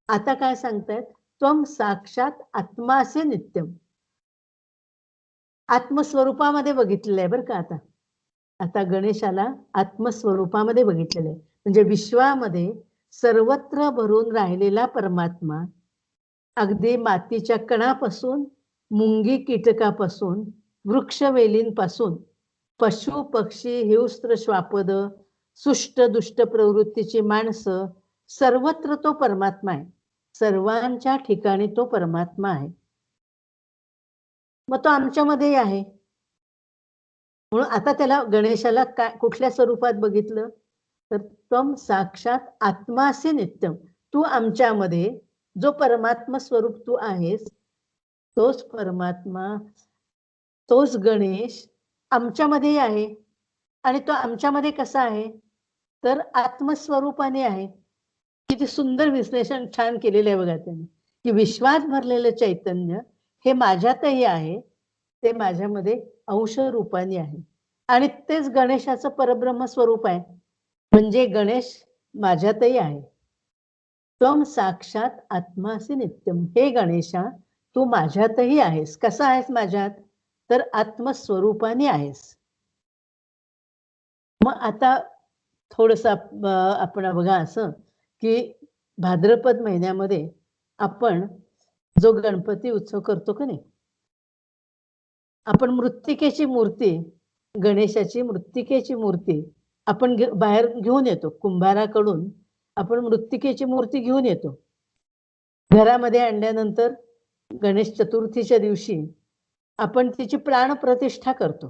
आता काय सांगतायत? त्वं साक्षात आत्मासे नित्यम. आत्मस्वरूपामध्ये बघितलेलं आहे बरं का आता. आता गणेशाला आत्मस्वरूपामध्ये बघितलेलं आहे. म्हणजे विश्वामध्ये सर्वत्र भरून राहिलेला परमात्मा, अगदी मातीच्या कणापासून, मुंगी कीटकापासून, वृक्षवेलींपासून, पशु पक्षी हिंस्त्र श्वापद, सुष्ट दुष्ट प्रवृत्तीची माणसं, सर्वत्र तो परमात्मा आहे. सर्वांच्या ठिकाणी तो परमात्मा आहे. मग तो आमच्यामध्येही आहे. म्हणून आता त्याला गणेशाला काय कुठल्या स्वरूपात बघितलं? तर त्वं साक्षात आत्मासी नित्यम. तू आमच्यामध्ये जो परमात्मा स्वरूप तू आहेस, तोच परमात्मा, तोच गणेश आमच्यामध्येही आहे. आणि तो आमच्यामध्ये कसा आहे? तर आत्मस्वरूपाने आहे. किती सुंदर विश्लेषण छान केलेलं आहे बघा त्यांनी, की विश्वात भरलेलं चैतन्य हे माझ्यातही आहे, ते माझ्यामध्ये अंश रूपाने आहे. आणि तेच गणेशाचं परब्रह्म स्वरूप आहे. म्हणजे गणेश माझ्यातही आहे. त्वं साक्षात आत्मासी नित्यम. हे गणेशा, तू माझ्यातही आहेस. कसा आहेस माझ्यात? तर आत्मस्वरूपाने आहेस. मग आता थोडंसं आपण बघा असं, की भाद्रपद महिन्यामध्ये आपण जो गणपती उत्सव करतो का नाही, आपण मृत्तिकेची मूर्ती, गणेशाची मृत्तिकेची मूर्ती आपण बाहेर घेऊन येतो. कुंभाराकडून आपण मृत्तिकेची मूर्ती घेऊन येतो. घरामध्ये आणल्यानंतर गणेश चतुर्थीच्या दिवशी आपण तिची प्राणप्रतिष्ठा करतो.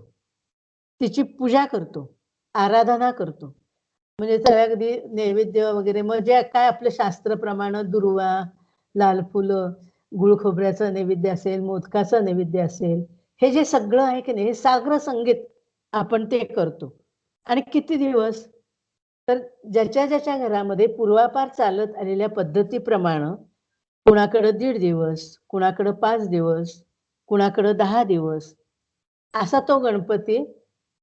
तिची पूजा करतो, आराधना करतो. म्हणजे त्याला अगदी नैवेद्य वगैरे मग जे काय आपलं शास्त्राप्रमाणे दुर्वा, लाल फुलं, गुळ खोबऱ्याचं नैवेद्य असेल, मोदकाचं नैवेद्य असेल, हे जे सगळं आहे की नाही, हे साग्र संगीत आपण ते करतो. आणि किती दिवस? तर ज्याच्या ज्याच्या घरामध्ये पूर्वापार चालत आलेल्या पद्धतीप्रमाणे कुणाकडं 1.5 दिवस, कुणाकडं 5 दिवस, कुणाकडं 10 दिवस असा तो गणपती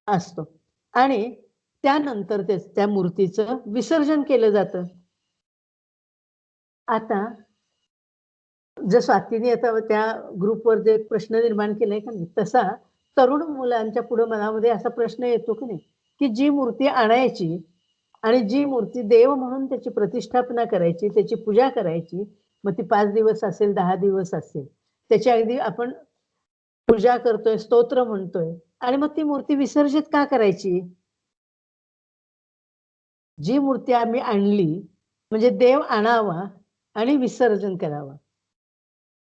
असतो. आणि त्यानंतर त्या मूर्तीचं विसर्जन केलं जातं. आता जर स्वातीने आता त्या ग्रुपवर जे प्रश्न निर्माण केलाय का नाही, तसा तरुण मुलांच्या पुढे मनामध्ये असा प्रश्न येतो की नाही, की जी मूर्ती आणायची आणि जी मूर्ती देव म्हणून त्याची प्रतिष्ठापना करायची, त्याची पूजा करायची, मग ती 5 दिवस असेल, 10 दिवस असेल. त्याची अगदी आपण पूजा करतोय, स्तोत्र म्हणतोय आणि मग ती मूर्ती विसर्जित का करायची? जी मूर्ती आम्ही आणली, म्हणजे देव आणावा आणि विसर्जन करावं.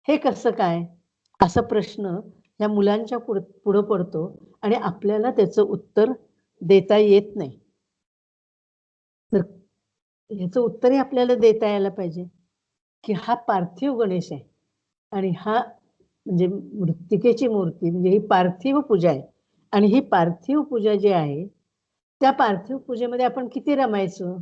हे कसं काय? असा प्रश्न या मुलांच्या पुढं पडतो आणि आपल्याला त्याचं उत्तर देता येत नाही. तर ह्याचं उत्तरही आपल्याला देता यायला पाहिजे, की हा पार्थिव गणेश आहे आणि हा म्हणजे मृत्तिकेची मूर्ती म्हणजे ही पार्थिव पूजा आहे. आणि ही पार्थिव पूजा जी आहे, त्या पार्थिव पूजेमध्ये आपण किती रमायचो?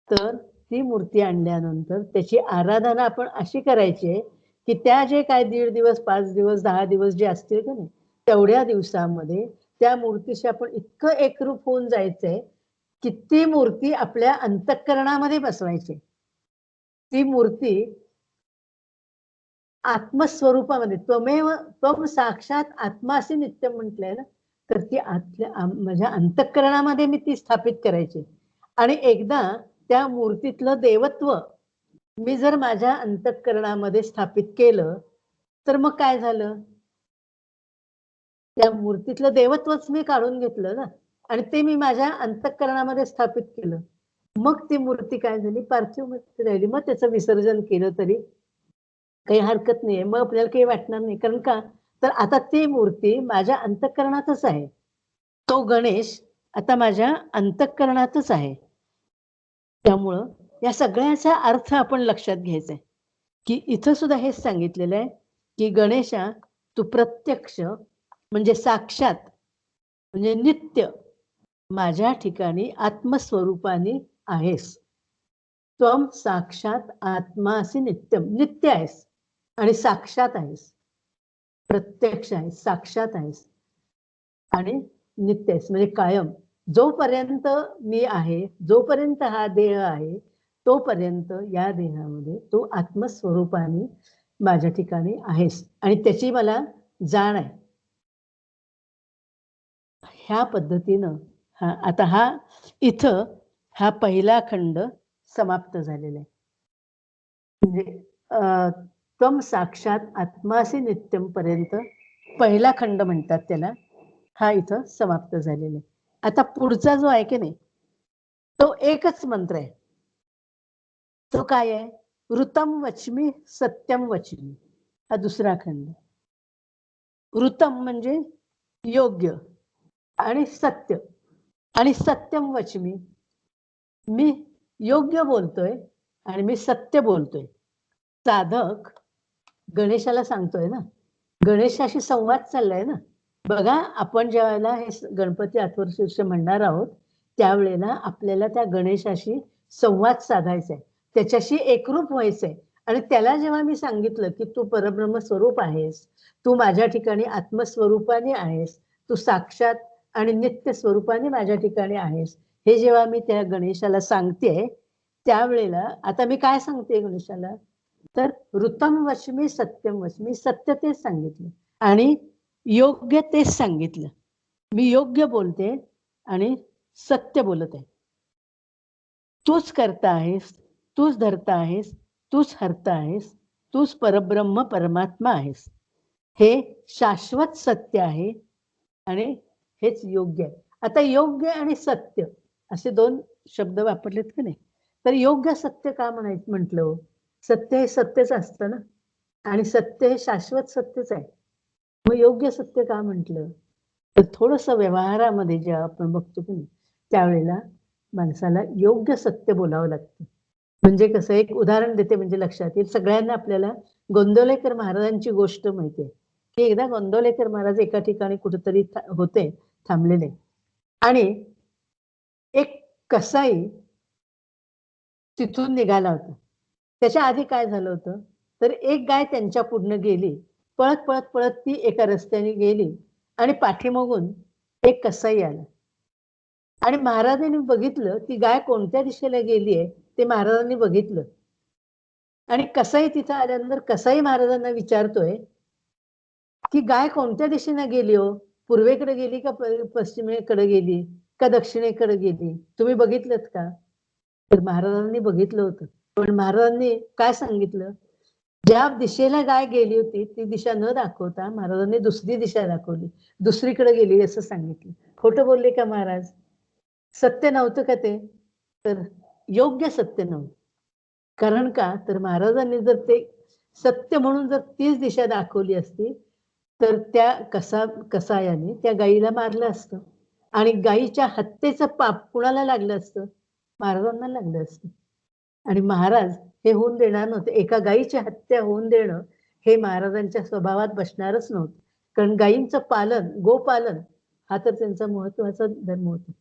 तर ती मूर्ती आणल्यानंतर त्याची आराधना आपण अशी करायची आहे, की त्या जे काय 1.5 दिवस, 5 दिवस, 10 दिवस जे असतील का नाही, तेवढ्या दिवसामध्ये त्या मूर्तीशी आपण इतकं एकरूप होऊन जायचंय, की ती मूर्ती आपल्या अंतःकरणामध्ये बसवायची. ती मूर्ती आत्मस्वरूपामध्ये त्वमेव त्वम साक्षात आत्मासी नित्यम म्हटलंय ना, तर ती माझ्या अंतःकरणामध्ये मी ती स्थापित करायची. आणि एकदा त्या मूर्तीतलं देवत्व मी जर माझ्या अंतःकरणामध्ये स्थापित केलं, तर मग काय झालं? त्या मूर्तीतलं देवत्वच मी काढून घेतलं ना आणि ते मी माझ्या अंतःकरणामध्ये स्थापित केलं. मग ती मूर्ती काय झाली? पार्थिव मूर्ती राहिली. मग त्याचं विसर्जन केलं तरी काही हरकत नाहीये. मग आपल्याला काही वाटणार नाही. कारण का? तर आता ती मूर्ती माझ्या अंतःकरणातच आहे. तो गणेश आता माझ्या अंतःकरणातच आहे. त्यामुळं या सगळ्याचा अर्थ आपण लक्षात घ्यायचा आहे, की इथं सुद्धा हेच सांगितलेलं आहे, की गणेशा तू प्रत्यक्ष म्हणजे साक्षात म्हणजे नित्य माझ्या ठिकाणी आत्मस्वरूपाने आहेस. त्वम साक्षात आत्मासी नित्यम. नित्य आहेस आणि साक्षात आहेस. प्रत्यक्ष आहेस, साक्षात आहेस आणि नित्य आहेस म्हणजे कायम. जोपर्यंत मी आहे, जोपर्यंत हा देह आहे, तोपर्यंत या देहामध्ये तू आत्मस्वरूपाने माझ्या ठिकाणी आहेस आणि त्याची मला जाण आहे. ह्या पद्धतीनं आता इथं हा पहिला खंड समाप्त झालेला आहे. म्हणजे त्वम साक्षात आत्मासी नित्यम पर्यंत पहिला खंड म्हणतात त्याला. हा इथं समाप्त झालेला आहे. आता पुढचा जो आहे की नाही, तो एकच मंत्र आहे. तो काय आहे? ऋतम वच्मी सत्यम वच्मी. हा दुसरा खंड. ऋतम म्हणजे योग्य आणि सत्य आणि सत्यम वच्मी. मी योग्य बोलतोय आणि मी सत्य बोलतोय. साधक गणेशाला सांगतोय ना, गणेशाशी संवाद चाललाय ना. बघा, आपण ज्यावेळेला हे गणपती अथर्वशीर्ष म्हणणार आहोत, त्यावेळेला आपल्याला त्या गणेशाशी संवाद साधायचा आहे. त्याच्याशी एकरूप व्हायचंय आणि त्याला जेव्हा मी सांगितलं, की तू परब्रह्म स्वरूप आहेस, तू माझ्या ठिकाणी आत्मस्वरूपाने आहेस, तू साक्षात आणि नित्य स्वरूपाने माझ्या ठिकाणी आहेस, हे जेव्हा मी त्या गणेशाला सांगतेय, त्यावेळेला आता मी काय सांगते गणेशाला? तर ऋतम वच्मी सत्यम वच्मी. सत्य तेच सांगितलं आणि योग्य तेच सांगितलं. मी योग्य बोलते आणि सत्य बोलत आहे. तूच करता आहेस, तूच धरता आहेस, तूच हरता आहेस, तूच परब्रह्म परमात्मा आहेस. हे शाश्वत सत्य आहे आणि हेच योग्य आहे. आता योग्य आणि सत्य असे 2 शब्द वापरलेत की नाही? तर योग्य सत्य का म्हटलं? सत्य हे सत्यच असतं ना आणि सत्य हे शाश्वत सत्यच आहे. मग योग्य सत्य का म्हटलं? तर थोडंसं व्यवहारामध्ये जेव्हा आपण बघतो की नाही, त्यावेळेला माणसाला योग्य सत्य बोलावं लागतं. म्हणजे कसं, एक उदाहरण देते म्हणजे लक्षात येईल. सगळ्यांना आपल्याला गोंदवलेकर महाराजांची गोष्ट माहिती आहे, की एकदा गोंदवलेकर महाराज एका ठिकाणी कुठेतरी होते थांबलेले आणि एक कसाई तिथून निघाला होता. त्याच्या आधी काय झालं होतं, तर एक गाय त्यांच्या पुढनं गेली. पळत, पळत, पळत ती एका रस्त्याने गेली आणि पाठीमागून एक कसाई आला. आणि महाराजांनी बघितलं, ती गाय कोणत्या दिशेला गेली आहे, ते महाराजांनी बघितलं. आणि कसाई तिथं आल्यानंतर कसाई महाराजांना विचारतोय, की गाय कोणत्या दिशेने गेली हो? पूर्वेकडे गेली का पश्चिमेकडे गेली का दक्षिणेकडे गेली? तुम्ही बघितलत का? तर महाराजांनी बघितलं होतं. पण महाराजांनी काय सांगितलं? ज्या दिशेला गाय गेली होती, ती दिशा न दाखवता महाराजांनी दुसरी दिशा दाखवली. दुसरीकडे गेली असं सांगितलं. खोटं बोलले का महाराज? सत्य नव्हतं का ते? तर योग्य सत्य नव्हतं. कारण का? तर महाराजांनी जर ते सत्य म्हणून जर तीच दिशा दाखवली असती, तर त्या कसायाने त्या गायीला मारलं असतं आणि गायीच्या हत्येचं पाप कुणाला लागलं असतं? महाराजांना लागलं असतं. आणि महाराज हे होऊन देणार नव्हते. एका गायीची हत्या होऊन देणं हे महाराजांच्या स्वभावात बसणारच नव्हतं. कारण गायींचं पालन, गोपालन हा तर त्यांचा महत्वाचा धर्म होता.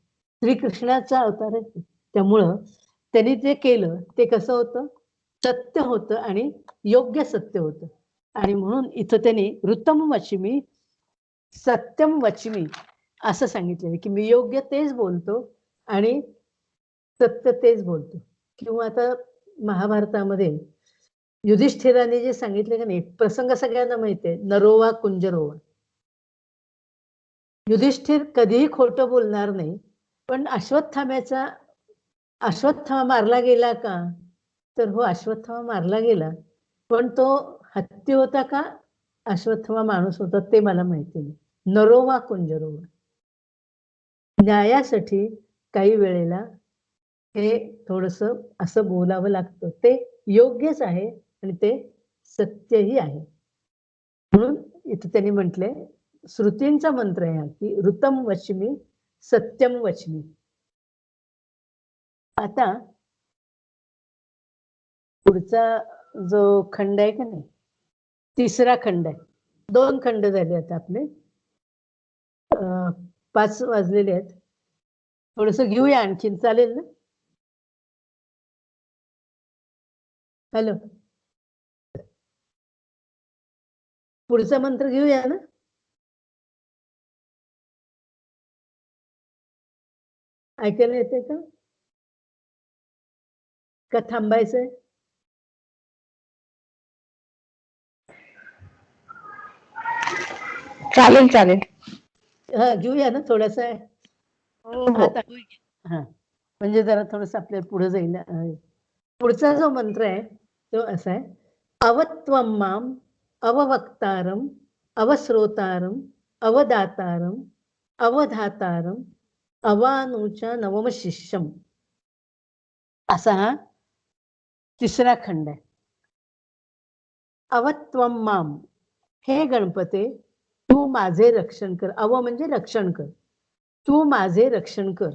श्रीकृष्णाचा अवतार आहे. त्यामुळं त्यांनी जे केलं ते कसं होतं, सत्य होतं आणि योग्य सत्य होतं. आणि म्हणून इथं त्यांनी ऋतम वच्मी सत्यम वच्मी असं सांगितलेलं, की मी योग्य तेच बोलतो आणि सत्य तेच बोलतो. किंवा आता महाभारतामध्ये युधिष्ठिराने जे सांगितले का नाही, प्रसंग सगळ्यांना माहिती आहे, नरोवा कुंजरोवा. युधिष्ठिर कधीही खोटं बोलणार नाही, पण अश्वत्थामा मारला गेला का? तर हो, अश्वत्थामा मारला गेला, पण तो हत्ती होता का अश्वत्थामा माणूस होता ते मला माहिती नाही. नरोवा कुंजरोवा. न्यायासाठी काही वेळेला हे थोडंसं असं बोलावं लागतं. ते योग्यच आहे आणि ते सत्यही आहे. म्हणून इथं त्यांनी म्हटलंय, श्रुतींचा मंत्र आहे हा, की ऋतम वच्मी, सत्यम वच्मी. आता पुढचा जो खंड आहे का नाही, तिसरा खंड आहे. 2 खंड झाले आता आपले. 5 वाजलेले आहेत. थोडंसं घेऊया आणखीन, चालेल ना? हॅलो. पुढचा मंत्र घेऊया ना? ऐकायला येतंय का? का थांबायचंय? चालेल चालेल. घेऊया ना थोडासा. हो हो. आता हां, म्हणजे जरा थोडंसं आपल्याला पुढे जाईल. पुढचा जो मंत्र आहे तो असा आहे, अवत्वम माम अववक्तारम अवश्रोतारम अवदातारम अवधातारम अवानुचा नवम शिष्यम. असा हा तिसरा खंड आहे. अवत्वम माम, हे गणपते तू माझे रक्षण कर. अव म्हणजे रक्षण कर. तू माझे रक्षण कर.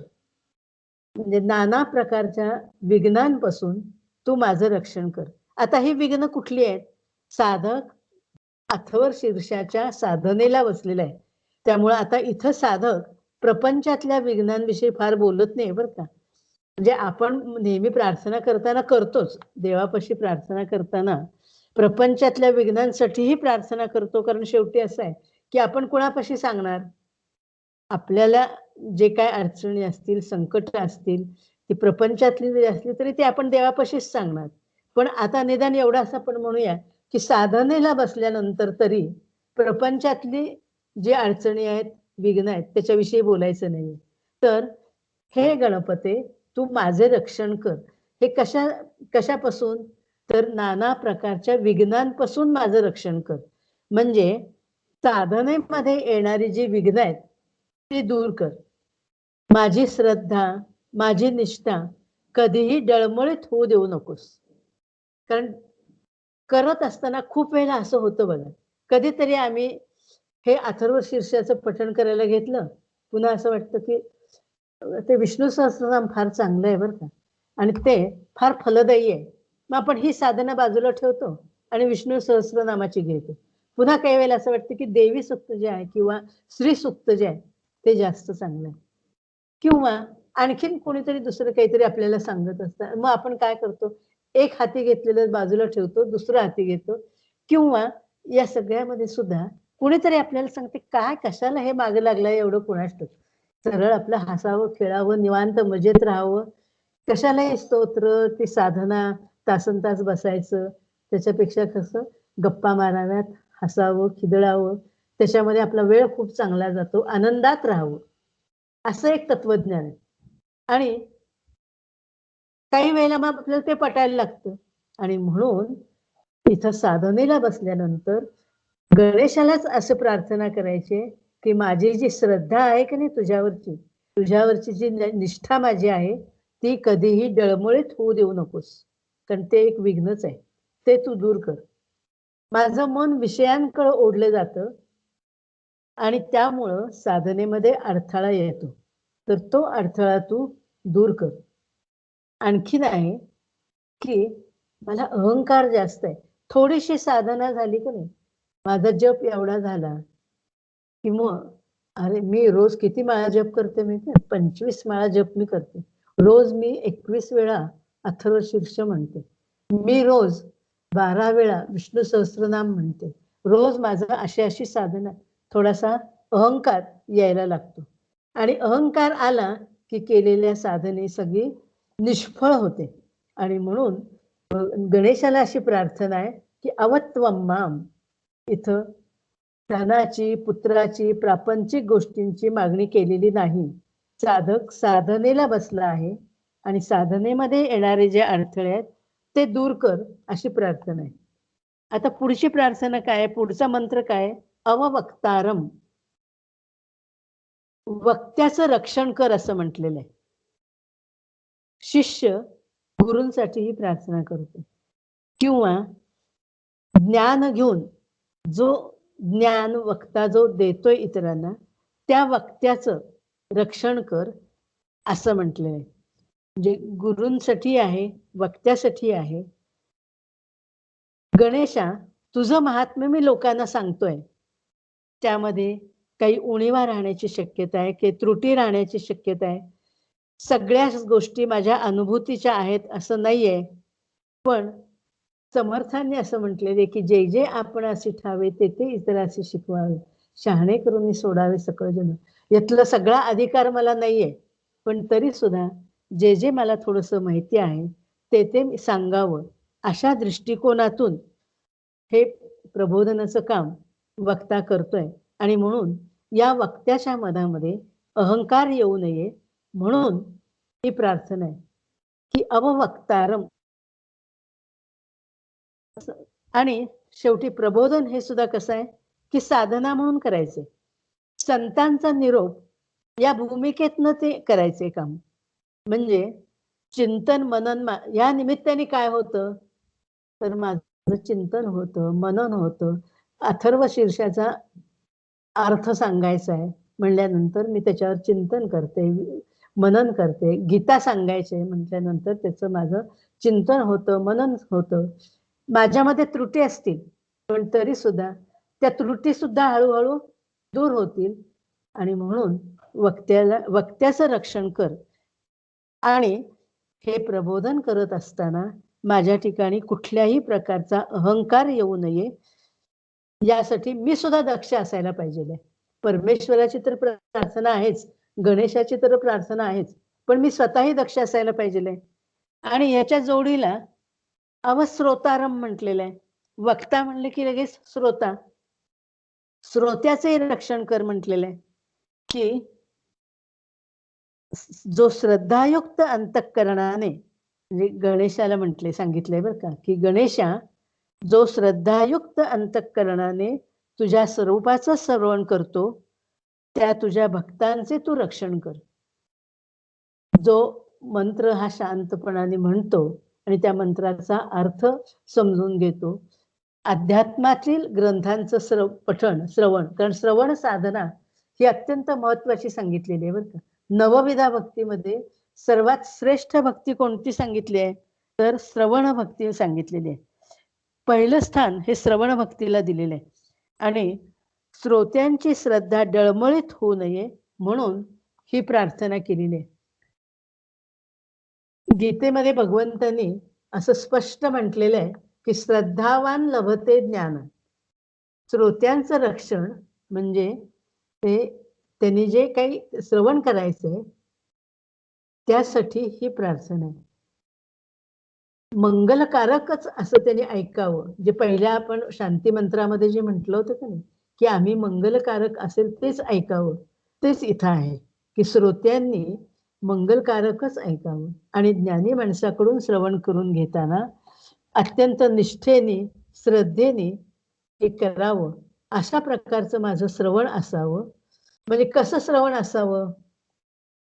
म्हणजे नाना प्रकारच्या विघ्नांपासून तू माझं रक्षण कर. आता ही विघ्न कुठली आहेत? साधक अथर्व शीर्षाच्या साधनेला बसलेला आहे. त्यामुळे आता इथं साधक प्रपंचातल्या विघ्नांविषयी फार बोलत नाही बरं का. म्हणजे आपण नेहमी प्रार्थना करताना करतोच, देवापाशी प्रार्थना करताना प्रपंचातल्या विघ्नांसाठीही प्रार्थना करतो. कारण शेवटी असं आहे की आपण कुणापाशी सांगणार? आपल्याला जे काय अडचणी असतील, संकट असतील, ती प्रपंचातली जरी असली तरी ते आपण देवापाशीच सांगणार. पण आता निदान एवढं असं आपण म्हणूया की साधनेला बसल्यानंतर तरी प्रपंचातली जी अडचणी आहेत, विघ्न आहेत, त्याच्याविषयी बोलायचं नाही. तर हे गणपते तू माझे रक्षण कर. हे कशापासून? तर नाना प्रकारच्या विघ्नांपासून माझं रक्षण कर. म्हणजे साधनेमध्ये येणारी जी विघ्न आहेत ती दूर कर. माझी श्रद्धा, माझी निष्ठा कधीही डळमळीत होऊ देऊ नकोस. कारण करत असताना खूप वेळेला असं होतं बघा, कधीतरी आम्ही हे अथर्व शीर्षाचं पठण करायला घेतलं, पुन्हा असं वाटतं की ते विष्णू सहस्त्रनाम फार चांगलं आहे बरं का, आणि ते फार फलदायी आहे. मग आपण ही साधना बाजूला ठेवतो आणि विष्णू सहस्त्रनामाची घेतो. पुन्हा काही वेळेला असं वाटतं की देवी सुक्त जे आहे किंवा श्री सुक्त जे आहे ते जास्त चांगलं आहे. किंवा आणखीन कोणीतरी दुसरं काहीतरी आपल्याला सांगत असतं. मग आपण काय करतो, एक हाती घेतलेलं बाजूला ठेवतो, दुसरं हाती घेतो. किंवा या सगळ्यामध्ये सुद्धा कुणीतरी आपल्याला सांगते, काय कशाला हे मागं लागलंय एवढं कुणास ठाऊक. सरळ आपलं हसावं, खेळावं, निवांत मजेत राहावं. कशाला हे स्तोत्र, ती साधना, तासनतास बसायचं. त्याच्यापेक्षा कसं गप्पा माराव्यात, हसावं, खिदळावं. त्याच्यामध्ये आपला वेळ खूप चांगला जातो, आनंदात राहावं. असं एक तत्वज्ञान आहे. आणि काही वेळेला मग आपल्याला ते पटायला लागतं. आणि म्हणून इथं साधनेला बसल्यानंतर गणेशालाच असं प्रार्थना करायची की माझी जी श्रद्धा आहे की नाही तुझ्यावरची जी निष्ठा माझी आहे ती कधीही डळमळीत होऊ देऊ नकोस. कारण ते एक विघ्नच आहे, ते तू दूर कर. माझं मन विषयांकडे ओढलं जातं आणि त्यामुळं साधनेमध्ये अडथळा येतो. तर तो अडथळा तू दूर कर. आणखीन आहे की मला अहंकार जास्त आहे. थोडीशी साधना झाली की नाही, माझा जप एवढा झाला की मग अरे मी रोज किती माळा जप करते माहिती आहे? 25 माळा जप मी करते. रोज मी 21 वेळा अथर्व शीर्ष म्हणते. मी रोज 12 वेळा विष्णू सहस्त्रनाम म्हणते. रोज माझं अशी साधना थोडासा अहंकार यायला लागतो आणि अहंकार आला की केलेल्या साधने सगळी निष्फळ होते आणि म्हणून गणेशाला अशी प्रार्थना आहे की अवत्वम माम. इथं धनाची, पुत्राची, प्रापंचिक गोष्टींची मागणी केलेली नाही. साधक साधनेला बसला आहे आणि साधनेमध्ये येणारे जे अडथळे आहेत ते दूर कर, अशी प्रार्थना आहे. आता पुढची प्रार्थना काय आहे? पुढचा मंत्र काय आहे? अववक्तारम. वक्त्याचं रक्षण कर असं म्हटलेलं आहे. शिष्य गुरूंसाठी ही प्रार्थना करतो किंवा ज्ञान घेऊन जो ज्ञान वक्ता जो देतोय इतरांना त्या वक्त्याचं रक्षण कर असं म्हटलेलं आहे. म्हणजे गुरूंसाठी आहे, वक्त्यासाठी आहे. गणेशा, तुझं महात्म्य मी लोकांना सांगतोय, त्यामध्ये काही उणिवा राहण्याची शक्यता आहे, काही त्रुटी राहण्याची शक्यता आहे. सगळ्याच गोष्टी माझ्या अनुभूतीच्या आहेत असं नाहीये. पण समर्थांनी असं म्हटलेले की जे जे आपण असे ठावे ते ते इतरांशी शिकवावे, शहाणे करून सोडावे सकळ जन. यातला सगळा अधिकार मला नाहीये, पण तरी सुद्धा जे जे मला थोडंसं माहिती आहे ते ते मी सांगावं, अशा दृष्टिकोनातून हे प्रबोधनाचं काम वक्ता करतोय आणि म्हणून या वक्त्याच्या मनामध्ये अहंकार येऊ नये म्हणून ही प्रार्थना आहे की अववक्तारम. आणि शेवटी प्रबोधन हे सुद्धा कसं आहे की साधना म्हणून करायचे. संतांचा निरोप या भूमिकेतनं ते करायचे काम. म्हणजे चिंतन मनन या निमित्ताने काय होतं, तर माझं चिंतन होतं, मनन होतं. अथर्व शीर्षाचा अर्थ सांगायचा आहे म्हणल्यानंतर मी त्याच्यावर चिंतन करते, मनन करते. गीता सांगायचे म्हटल्यानंतर त्याचं माझं चिंतन होतं, मनन होतं. माझ्यामध्ये त्रुटी असतील पण तरी सुद्धा त्या त्रुटी सुद्धा हळूहळू दूर होतील आणि म्हणून वक्त्याचं रक्षण कर. आणि हे प्रबोधन करत असताना माझ्या ठिकाणी कुठल्याही प्रकारचा अहंकार येऊ नये यासाठी मी सुद्धा दक्ष असायला पाहिजे. परमेश्वराची तर प्रार्थना आहेच, गणेशाची तर प्रार्थना आहेच, पण मी स्वतःही दक्ष असायला पाहिजे. आणि याच्या जोडीला अवश्रोतारम म्हटलेलं आहे. वक्ता म्हणले की लगेच श्रोता, श्रोत्याचे रक्षण कर म्हटलेलं आहे की जो श्रद्धायुक्त अंतःकरणाने, म्हणजे गणेशाला म्हटले सांगितलंय बरं का की गणेशा, जो श्रद्धायुक्त अंतःकरणाने तुझ्या स्वरूपाचं श्रवण करतो त्या तुझ्या भक्तांचे तू रक्षण कर. जो मंत्र हा शांतपणाने म्हणतो आणि त्या मंत्राचा अर्थ समजून घेतो, अध्यात्मातील ग्रंथांचं पठण श्रवण, कारण श्रवण साधना ही अत्यंत महत्वाची सांगितलेली आहे बरं का. नवविधा भक्तीमध्ये सर्वात श्रेष्ठ भक्ती कोणती सांगितली आहे, तर श्रवण भक्ती सांगितलेली आहे. पहिलं स्थान हे श्रवण भक्तीला दिलेलं आहे आणि श्रोत्यांची श्रद्धा डळमळीत होऊ नये म्हणून ही प्रार्थना केलेली आहे. गीतेमध्ये भगवंतांनी असं स्पष्ट म्हटलेलं आहे की श्रद्धावान लभते ज्ञान. श्रोत्यांचं रक्षण म्हणजे ते त्यांनी जे काही श्रवण करायचंय त्यासाठी ही प्रार्थना आहे. मंगलकारकच असं त्यांनी ऐकावं. जे पहिल्या आपण शांती मंत्रामध्ये जे म्हटलं होतं का नाही की आम्ही मंगलकारक असेल तेच ऐकावं, तेच इथं आहे की श्रोत्यांनी मंगलकारकच ऐकावं आणि ज्ञानी माणसाकडून श्रवण करून घेताना अत्यंत निष्ठेने, श्रद्धेने हे करावं. अशा प्रकारचं माझं श्रवण असावं. म्हणजे कसं श्रवण असावं,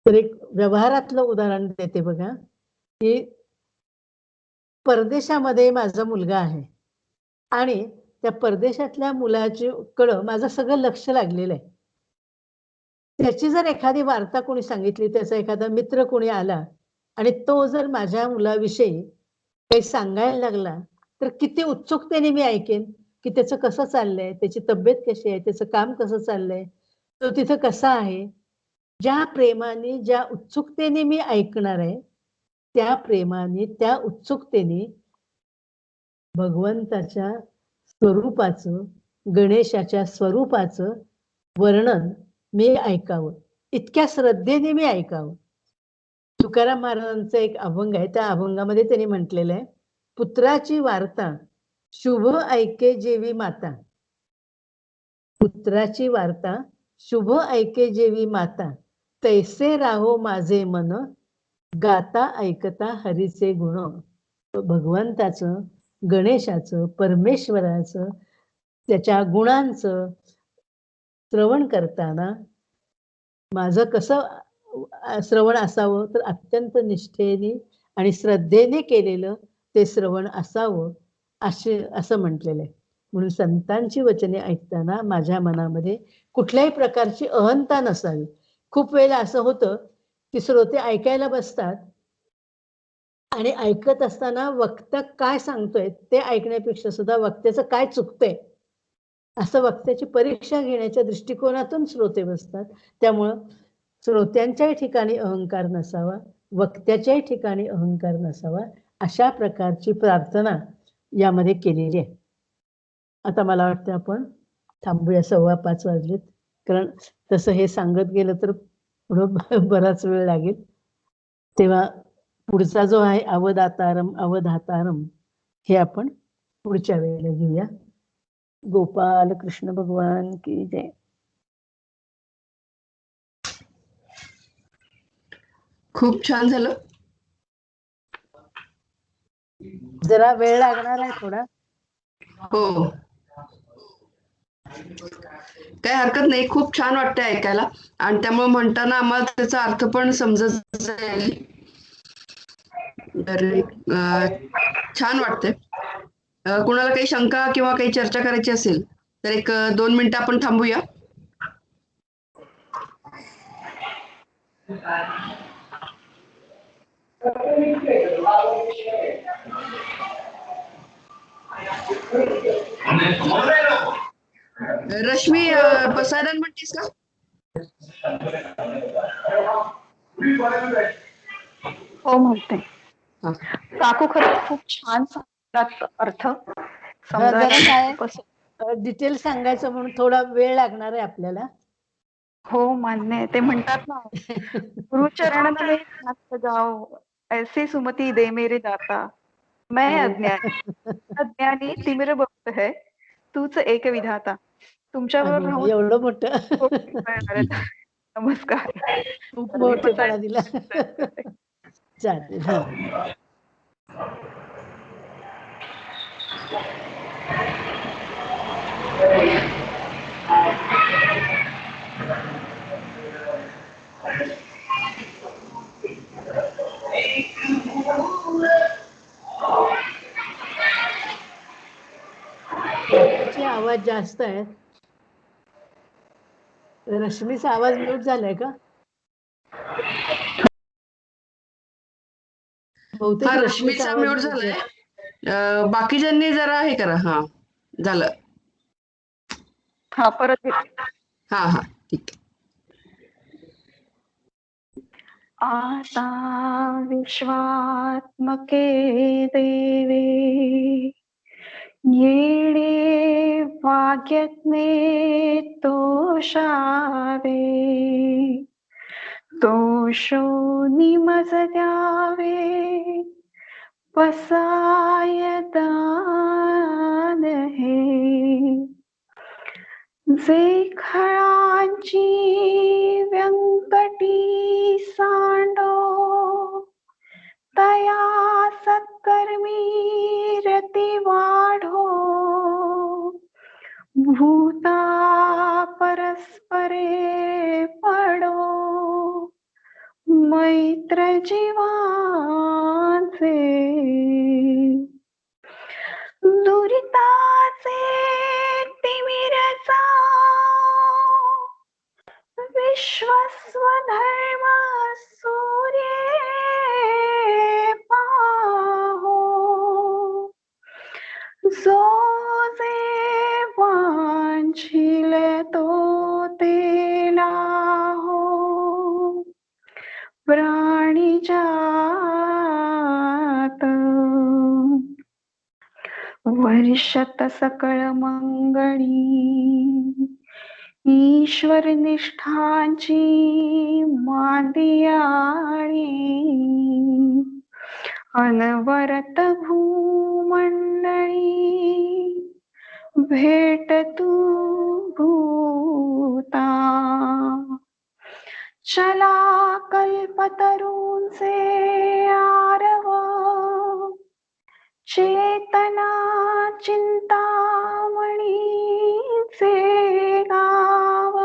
तर एक व्यवहारातलं उदाहरण देते बघा की परदेशामध्ये माझा मुलगा आहे आणि त्या परदेशातल्या मुलाकडं माझं सगळं लक्ष लागलेलं आहे. त्याची जर एखादी वार्ता कोणी सांगितली, त्याचा एखादा मित्र कोणी आला आणि तो जर माझ्या मुलाविषयी काही सांगायला लागला तर किती उत्सुकतेने मी ऐकेन की त्याचं कसं चाललंय, त्याची तब्येत कशी आहे, त्याचं काम कसं चाललंय, तो तिथं कसा आहे, ज्या प्रेमाने, ज्या उत्सुकतेने मी ऐकणार आहे, त्या प्रेमाने, त्या उत्सुकतेने भगवंताच्या स्वरूपाचं, गणेशाच्या स्वरूपाचं वर्णन मी ऐकावं. इतक्या श्रद्धेने मी ऐकावं. तुकाराम महाराजांचा एक अभंग आहे, त्या अभंगामध्ये त्यांनी म्हटलेलं आहे, पुत्राची वार्ता शुभ ऐके जेवी माता. पुत्राची वार्ता शुभ ऐके जेवी माता, तैसे राहो माझे मन, गाता ऐकता हरीचे गुण. भगवंताचं, गणेशाचं, परमेश्वराचं, त्याच्या गुणांचं श्रवण करताना माझं कसं श्रवण असावं, तर अत्यंत निष्ठेने आणि श्रद्धेने केलेलं ते श्रवण असावं, असं म्हटलेलं आहे. म्हणून संतांची वचने ऐकताना माझ्या मनामध्ये कुठल्याही प्रकारची अहंता नसावी. खूप वेळेला असं होतं की श्रोते ऐकायला बसतात आणि ऐकत असताना वक्ता काय सांगतोय ते ऐकण्यापेक्षा सुद्धा वक्त्याचं काय चुकतंय असं वक्त्याची परीक्षा घेण्याच्या दृष्टिकोनातून श्रोते बसतात. त्यामुळं श्रोत्यांच्याही ठिकाणी अहंकार नसावा, वक्त्याच्याही ठिकाणी अहंकार नसावा, अशा प्रकारची प्रार्थना यामध्ये केलेली आहे. आता मला वाटतं आपण थांबूया, 5:15 वाजलेत. कारण तसं हे सांगत गेलं तर पुढं बराच वेळ लागेल. तेव्हा पुढचा जो आहे अवधातारम अवधातारम, हे आपण पुढच्या वेळेला घेऊया. गोपाल कृष्ण भगवान की जय. खूप छान झालं. जरा वेळ लागणार आहे थोडा. हो, काही हरकत नाही. खूप छान वाटतंय ऐकायला आणि त्यामुळे म्हणताना आम्हाला त्याचा अर्थ पण समजत जाईल. तर छान वाटतंय. कुणाला काही शंका किंवा काही चर्चा करायची असेल तर एक 2 मिनिटं आपण थांबूया. रश्मी, बसायला म्हणतेस का? हो म्हणते. हा. काकू खरंच खूप छान सांगतात अर्थ जरा काय समजायला खूप असं. डिटेल सांगायचं म्हणून थोडा वेळ लागणार आहे आपल्याला. हो मान्य आहे. ते म्हणतात ना, गुरुचरण में हाथ लगाओ, ऐसे सुमति दे मेरे दाता, मैं अज्ञानी तिमिर भक्त है, तूच एक विधाता. तुमच्याबरोबर अरे राहून एवढं मोठं खूप मिळणार आहेत. नमस्कार. खूप तर मी मोठेपणा दिला. बसायला करते. चालेल. हा. बाकीचे आवाज जास्त आहेत. रश्मीचा आवाज म्यूट झालाय का? बहुतेक हा, रश्मीचा रश्मीचा आवाज म्यूट म्यूट झालाय. झाला. बाकीच्यांनी जरा हे करा. हा, झालं. हा परत घेते. हा हा, ठीक आहे. आता विश्वात्मके देवे, येणे वाग्यज्ञे तोषावे, तोषो निमज द्यावे, पसाय दान हे. जे खळांची व्यंकटी सांडो, तया सत्कर्मी रती वाढो, भूता परस्परे पडो, मैत्र जीवांचे. दुरिताचे तिमिरचा विश्वस्वधर्म सूर्ये पाहो, जो जे वांछिल तो ते वर्षत सकळ मंगळी ईश्वर निष्ठांची मांदियाळी अनवरत भूमंडळी भेट तू भूता चला कल्पतरूंचे आरव चेतना चिंतामणीचे गाव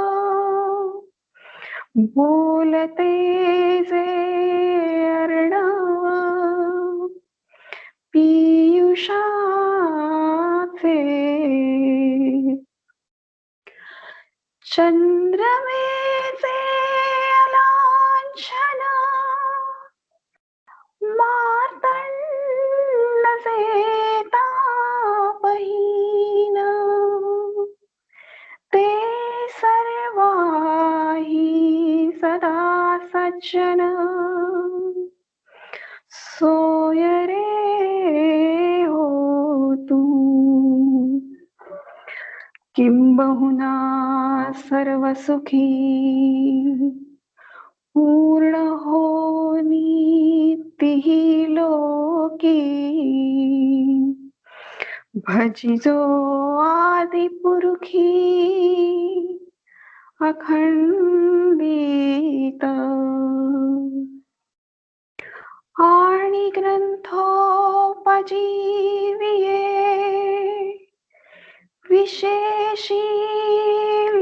बोलते जे अर्णव पियुषाचे चंद्रमेचे अलांछन मार्तंडचे तापहीन ते सर्वाही सदा सज्जन सोय रे हो तू किंबहुना सर्व सुखी पूर्ण होनी तिही लोकी भजिजो आदि पुरुखी अखंडित आणि ग्रंथोपजीविये विशेषी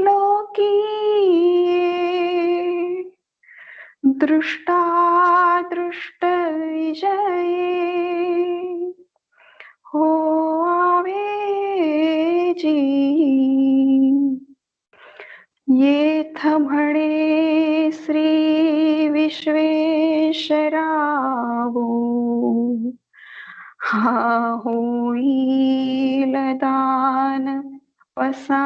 लोकीये दृष्टादृष्ट विजये हो आवेजी येथ म्हणे श्री विश्वेश्वरावो हा होईल दान पसाओ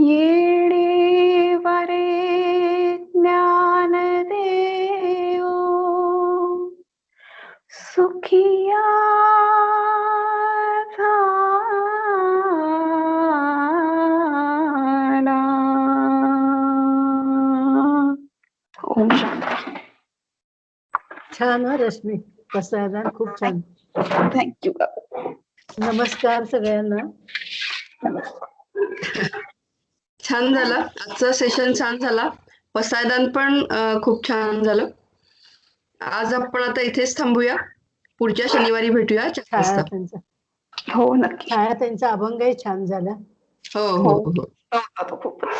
येणे वरे ज्ञान देओ सुखिया झाला. ओम शांती. छान हं रश्मी, प्रसारण खूप छान. थँक्यू. नमस्कार सगळ्यांना. छान झालं आजचं सेशन, छान झाला. पसायदान पण खूप छान झालं. आज आपण आता इथेच थांबूया. पुढच्या शनिवारी भेटूया 4 छाया वाजता. त्यांचा हो नक्की. छाया त्यांचा अभंगही छान झाला. हो हो हो. खूपच.